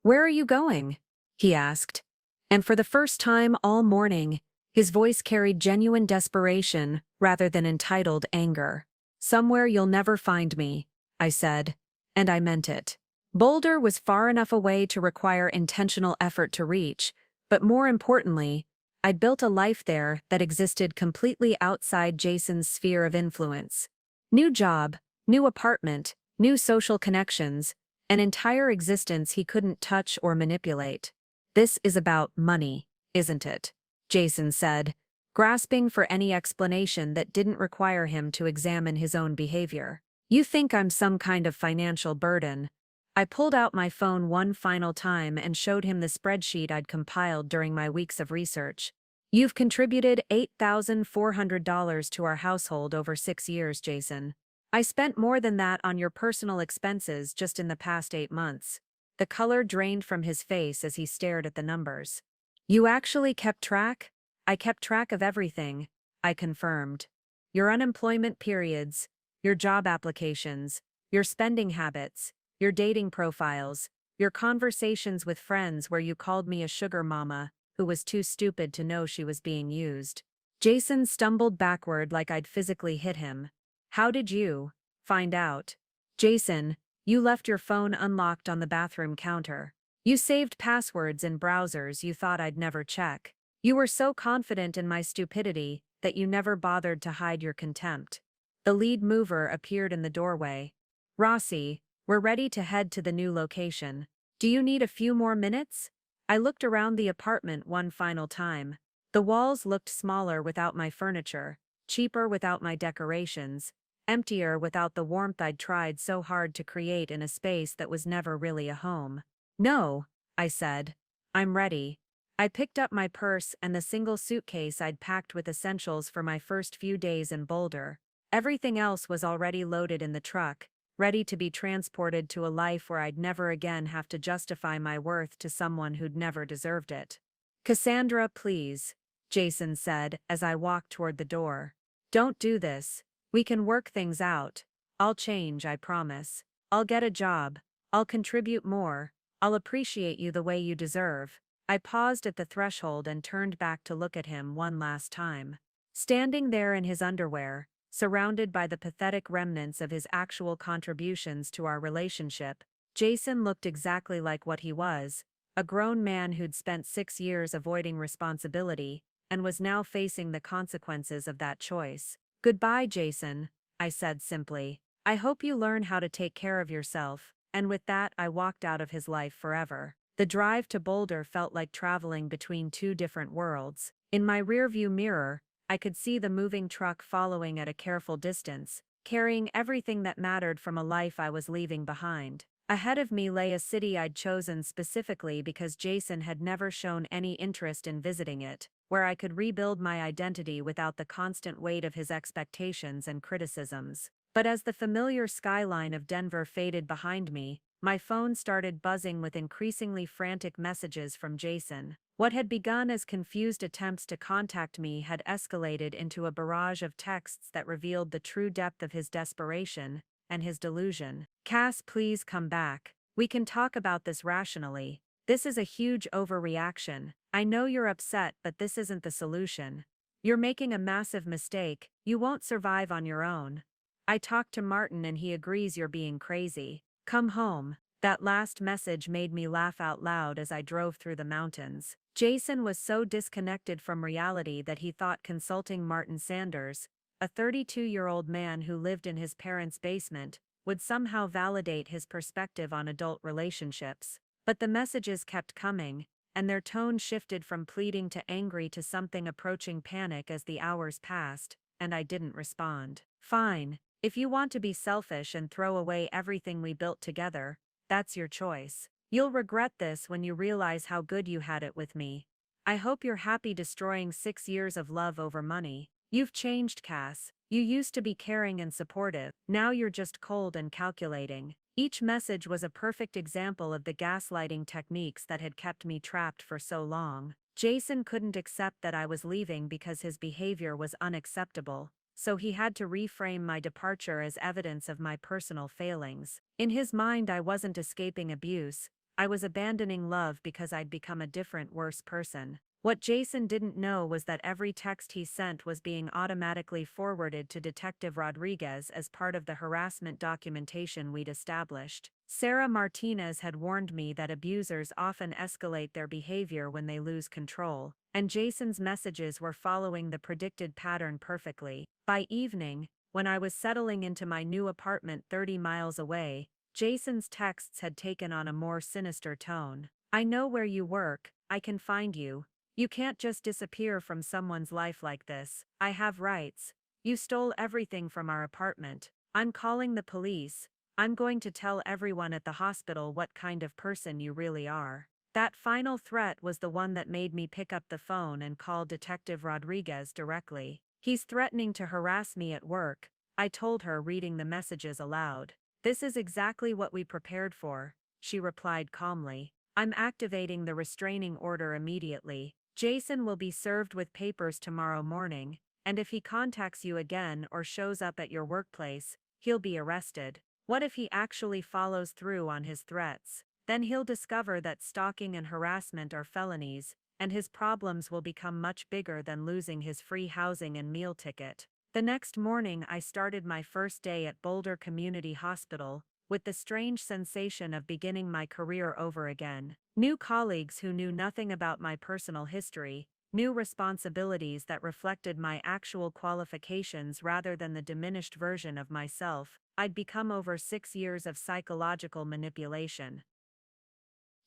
Where are you going? He asked. And for the first time all morning, his voice carried genuine desperation rather than entitled anger. Somewhere you'll never find me, I said, and I meant it. Boulder was far enough away to require intentional effort to reach, but more importantly, I'd built a life there that existed completely outside Jason's sphere of influence. New job, new apartment, new social connections, an entire existence he couldn't touch or manipulate. This is about money, isn't it? Jason said, grasping for any explanation that didn't require him to examine his own behavior. You think I'm some kind of financial burden. I pulled out my phone one final time and showed him the spreadsheet I'd compiled during my weeks of research. You've contributed $8,400 to our household over 6 years, Jason. I spent more than that on your personal expenses just in the past 8 months. The color drained from his face as he stared at the numbers. You actually kept track? I kept track of everything, I confirmed. Your unemployment periods, your job applications, your spending habits, your dating profiles, your conversations with friends where you called me a sugar mama who was too stupid to know she was being used. Jason stumbled backward like I'd physically hit him. How did you find out? Jason, you left your phone unlocked on the bathroom counter. You saved passwords in browsers you thought I'd never check. You were so confident in my stupidity that you never bothered to hide your contempt. The lead mover appeared in the doorway. Rossi, we're ready to head to the new location. Do you need a few more minutes? I looked around the apartment one final time. The walls looked smaller without my furniture, cheaper without my decorations, emptier without the warmth I'd tried so hard to create in a space that was never really a home. No, I said. I'm ready. I picked up my purse and the single suitcase I'd packed with essentials for my first few days in Boulder. Everything else was already loaded in the truck, ready to be transported to a life where I'd never again have to justify my worth to someone who'd never deserved it. Cassandra, please, Jason said as I walked toward the door. Don't do this. We can work things out. I'll change, I promise. I'll get a job. I'll contribute more. I'll appreciate you the way you deserve. I paused at the threshold and turned back to look at him one last time. Standing there in his underwear, surrounded by the pathetic remnants of his actual contributions to our relationship, Jason looked exactly like what he was, a grown man who'd spent 6 years avoiding responsibility, and was now facing the consequences of that choice. Goodbye, Jason, I said simply. I hope you learn how to take care of yourself, and with that I walked out of his life forever. The drive to Boulder felt like traveling between two different worlds. In my rearview mirror, I could see the moving truck following at a careful distance, carrying everything that mattered from a life I was leaving behind. Ahead of me lay a city I'd chosen specifically because Jason had never shown any interest in visiting it, where I could rebuild my identity without the constant weight of his expectations and criticisms. But as the familiar skyline of Denver faded behind me, my phone started buzzing with increasingly frantic messages from Jason. What had begun as confused attempts to contact me had escalated into a barrage of texts that revealed the true depth of his desperation and his delusion. Cass, please come back. We can talk about this rationally. This is a huge overreaction. I know you're upset, but this isn't the solution. You're making a massive mistake. You won't survive on your own. I talked to Martin and he agrees you're being crazy. Come home. That last message made me laugh out loud as I drove through the mountains. Jason was so disconnected from reality that he thought consulting Martin Sanders, a 32-year-old man who lived in his parents' basement, would somehow validate his perspective on adult relationships. But the messages kept coming, and their tone shifted from pleading to angry to something approaching panic as the hours passed, and I didn't respond. Fine. If you want to be selfish and throw away everything we built together, that's your choice. You'll regret this when you realize how good you had it with me. I hope you're happy destroying 6 years of love over money. You've changed, Cass. You used to be caring and supportive. Now you're just cold and calculating. Each message was a perfect example of the gaslighting techniques that had kept me trapped for so long. Jason couldn't accept that I was leaving because his behavior was unacceptable, so he had to reframe my departure as evidence of my personal failings. In his mind, I wasn't escaping abuse. I was abandoning love because I'd become a different, worse person. What Jason didn't know was that every text he sent was being automatically forwarded to Detective Rodriguez as part of the harassment documentation we'd established. Sarah Martinez had warned me that abusers often escalate their behavior when they lose control, and Jason's messages were following the predicted pattern perfectly. By evening, when I was settling into my new apartment 30 miles away, Jason's texts had taken on a more sinister tone. I know where you work. I can find you. You can't just disappear from someone's life like this. I have rights. You stole everything from our apartment. I'm calling the police. I'm going to tell everyone at the hospital what kind of person you really are. That final threat was the one that made me pick up the phone and call Detective Rodriguez directly. He's threatening to harass me at work, I told her, reading the messages aloud. This is exactly what we prepared for, she replied calmly. I'm activating the restraining order immediately. Jason will be served with papers tomorrow morning, and if he contacts you again or shows up at your workplace, he'll be arrested. What if he actually follows through on his threats? Then he'll discover that stalking and harassment are felonies, and his problems will become much bigger than losing his free housing and meal ticket. The next morning I started my first day at Boulder Community Hospital, with the strange sensation of beginning my career over again. New colleagues who knew nothing about my personal history, new responsibilities that reflected my actual qualifications rather than the diminished version of myself I'd become over 6 years of psychological manipulation.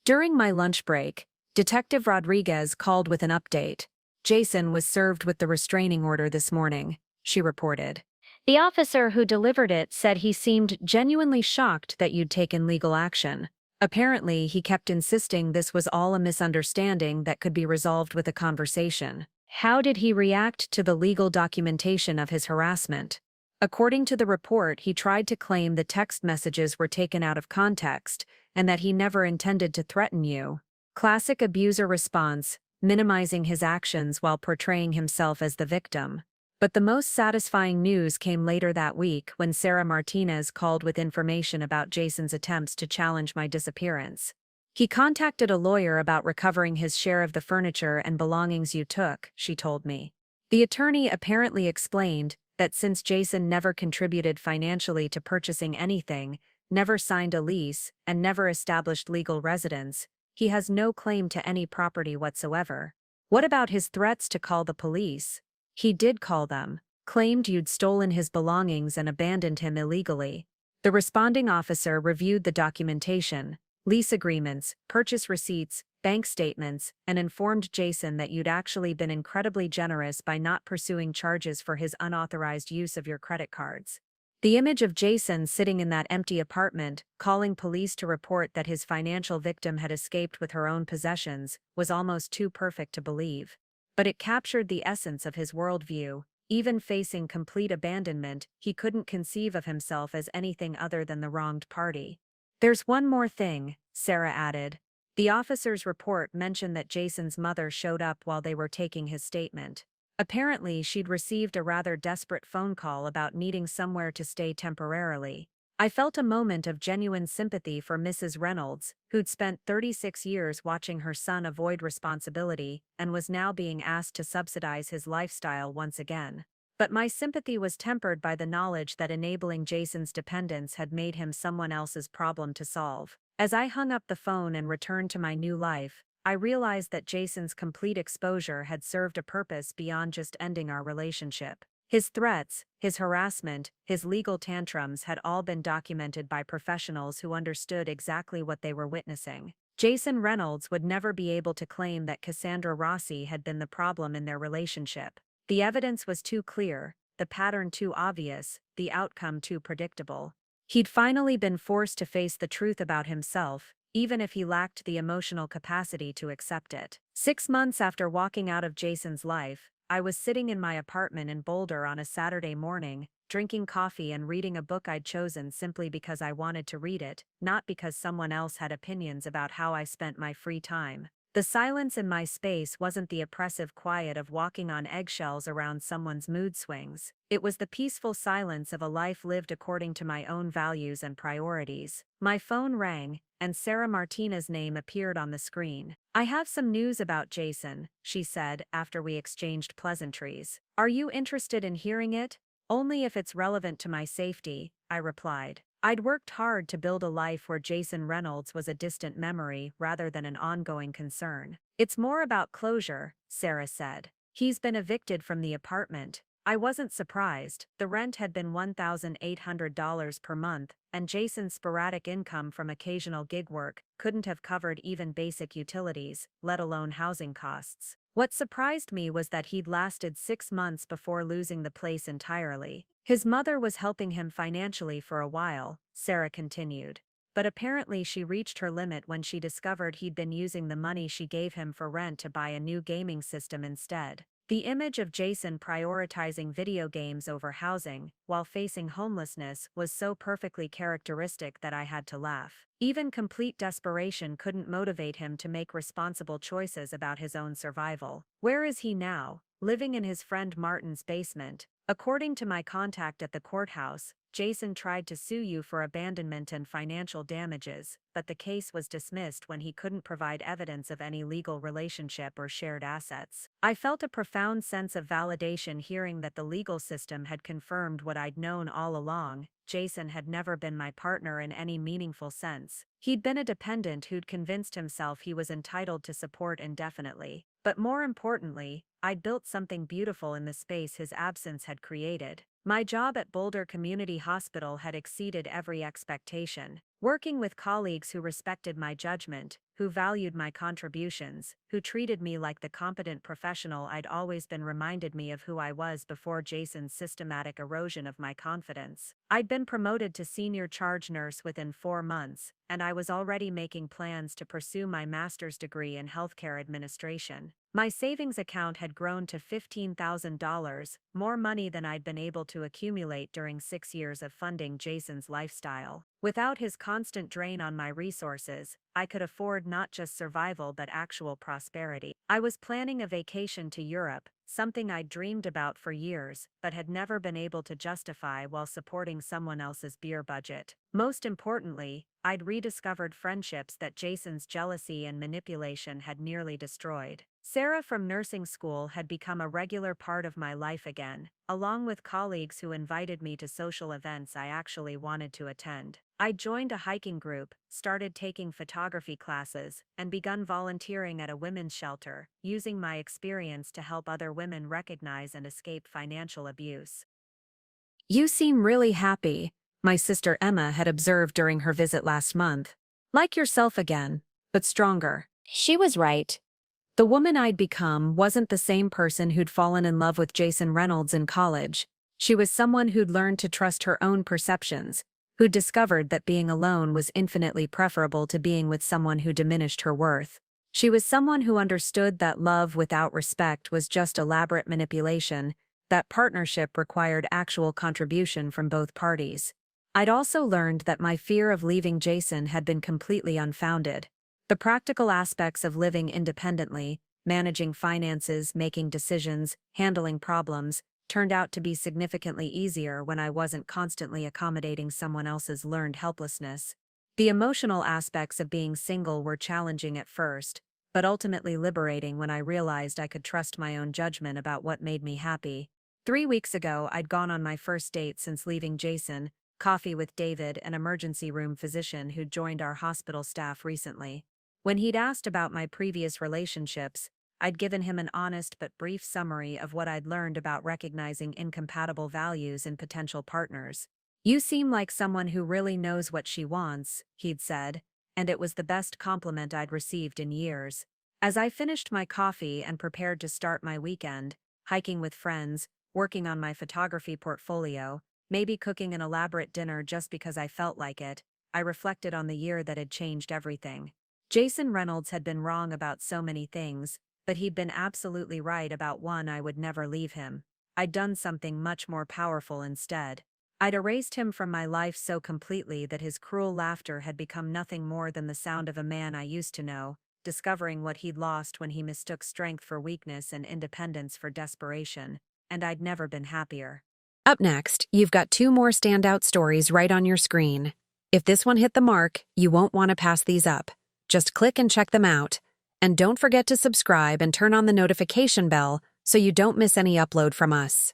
During my lunch break, Detective Rodriguez called with an update. Jason was served with the restraining order this morning, she reported. The officer who delivered it said he seemed genuinely shocked that you'd taken legal action. Apparently, he kept insisting this was all a misunderstanding that could be resolved with a conversation. How did he react to the legal documentation of his harassment? According to the report, he tried to claim the text messages were taken out of context and that he never intended to threaten you. Classic abuser response, minimizing his actions while portraying himself as the victim. But the most satisfying news came later that week when Sarah Martinez called with information about Jason's attempts to challenge my disappearance. He contacted a lawyer about recovering his share of the furniture and belongings you took, she told me. The attorney apparently explained that since Jason never contributed financially to purchasing anything, never signed a lease, and never established legal residence, he has no claim to any property whatsoever. What about his threats to call the police? He did call them, claimed you'd stolen his belongings and abandoned him illegally. The responding officer reviewed the documentation, lease agreements, purchase receipts, bank statements, and informed Jason that you'd actually been incredibly generous by not pursuing charges for his unauthorized use of your credit cards. The image of Jason sitting in that empty apartment, calling police to report that his financial victim had escaped with her own possessions, was almost too perfect to believe. But it captured the essence of his worldview. Even facing complete abandonment, he couldn't conceive of himself as anything other than the wronged party. There's one more thing, Sarah added. The officer's report mentioned that Jason's mother showed up while they were taking his statement. Apparently, she'd received a rather desperate phone call about needing somewhere to stay temporarily. I felt a moment of genuine sympathy for Mrs. Reynolds, who'd spent 36 years watching her son avoid responsibility and was now being asked to subsidize his lifestyle once again. But my sympathy was tempered by the knowledge that enabling Jason's dependence had made him someone else's problem to solve. As I hung up the phone and returned to my new life, I realized that Jason's complete exposure had served a purpose beyond just ending our relationship. His threats, his harassment, his legal tantrums had all been documented by professionals who understood exactly what they were witnessing. Jason Reynolds would never be able to claim that Cassandra Rossi had been the problem in their relationship. The evidence was too clear, the pattern too obvious, the outcome too predictable. He'd finally been forced to face the truth about himself, even if he lacked the emotional capacity to accept it. 6 months after walking out of Jason's life, I was sitting in my apartment in Boulder on a Saturday morning, drinking coffee and reading a book I'd chosen simply because I wanted to read it, not because someone else had opinions about how I spent my free time. The silence in my space wasn't the oppressive quiet of walking on eggshells around someone's mood swings. It was the peaceful silence of a life lived according to my own values and priorities. My phone rang, and Sarah Martinez's name appeared on the screen. "I have some news about Jason," she said after we exchanged pleasantries. "Are you interested in hearing it?" "Only if it's relevant to my safety," I replied. I'd worked hard to build a life where Jason Reynolds was a distant memory rather than an ongoing concern. "It's more about closure," Sarah said. "He's been evicted from the apartment." I wasn't surprised. The rent had been $1,800 per month, and Jason's sporadic income from occasional gig work couldn't have covered even basic utilities, let alone housing costs. What surprised me was that he'd lasted 6 months before losing the place entirely. His mother was helping him financially for a while, Sarah continued. But apparently she reached her limit when she discovered he'd been using the money she gave him for rent to buy a new gaming system instead. The image of Jason prioritizing video games over housing, while facing homelessness, was so perfectly characteristic that I had to laugh. Even complete desperation couldn't motivate him to make responsible choices about his own survival. Where is he now? Living in his friend Martin's basement. According to my contact at the courthouse, Jason tried to sue you for abandonment and financial damages, but the case was dismissed when he couldn't provide evidence of any legal relationship or shared assets. I felt a profound sense of validation hearing that the legal system had confirmed what I'd known all along. Jason had never been my partner in any meaningful sense. He'd been a dependent who'd convinced himself he was entitled to support indefinitely. But more importantly, I'd built something beautiful in the space his absence had created. My job at Boulder Community Hospital had exceeded every expectation. Working with colleagues who respected my judgment, who valued my contributions, who treated me like the competent professional I'd always been reminded me of who I was before Jason's systematic erosion of my confidence. I'd been promoted to senior charge nurse within 4 months, and I was already making plans to pursue my master's degree in healthcare administration. My savings account had grown to $15,000, more money than I'd been able to accumulate during 6 years of funding Jason's lifestyle. Without his constant drain on my resources, I could afford not just survival but actual prosperity. I was planning a vacation to Europe, something I'd dreamed about for years, but had never been able to justify while supporting someone else's beer budget. Most importantly, I'd rediscovered friendships that Jason's jealousy and manipulation had nearly destroyed. Sarah from nursing school had become a regular part of my life again, along with colleagues who invited me to social events I actually wanted to attend. I joined a hiking group, started taking photography classes, and begun volunteering at a women's shelter, using my experience to help other women recognize and escape financial abuse. "You seem really happy," my sister Emma had observed during her visit last month. "Like yourself again, but stronger." She was right. The woman I'd become wasn't the same person who'd fallen in love with Jason Reynolds in college. She was someone who'd learned to trust her own perceptions, who'd discovered that being alone was infinitely preferable to being with someone who diminished her worth. She was someone who understood that love without respect was just elaborate manipulation, that partnership required actual contribution from both parties. I'd also learned that my fear of leaving Jason had been completely unfounded. The practical aspects of living independently, managing finances, making decisions, handling problems, turned out to be significantly easier when I wasn't constantly accommodating someone else's learned helplessness. The emotional aspects of being single were challenging at first, but ultimately liberating when I realized I could trust my own judgment about what made me happy. 3 weeks ago, I'd gone on my first date since leaving Jason, coffee with David, an emergency room physician who'd joined our hospital staff recently. When he'd asked about my previous relationships, I'd given him an honest but brief summary of what I'd learned about recognizing incompatible values in potential partners. "You seem like someone who really knows what she wants," he'd said, and it was the best compliment I'd received in years. As I finished my coffee and prepared to start my weekend, hiking with friends, working on my photography portfolio, maybe cooking an elaborate dinner just because I felt like it, I reflected on the year that had changed everything. Jason Reynolds had been wrong about so many things, but he'd been absolutely right about one: I would never leave him. I'd done something much more powerful instead. I'd erased him from my life so completely that his cruel laughter had become nothing more than the sound of a man I used to know, discovering what he'd lost when he mistook strength for weakness and independence for desperation, and I'd never been happier. Up next, you've got 2 more standout stories right on your screen. If this one hit the mark, you won't want to pass these up. Just click and check them out. And don't forget to subscribe and turn on the notification bell so you don't miss any upload from us.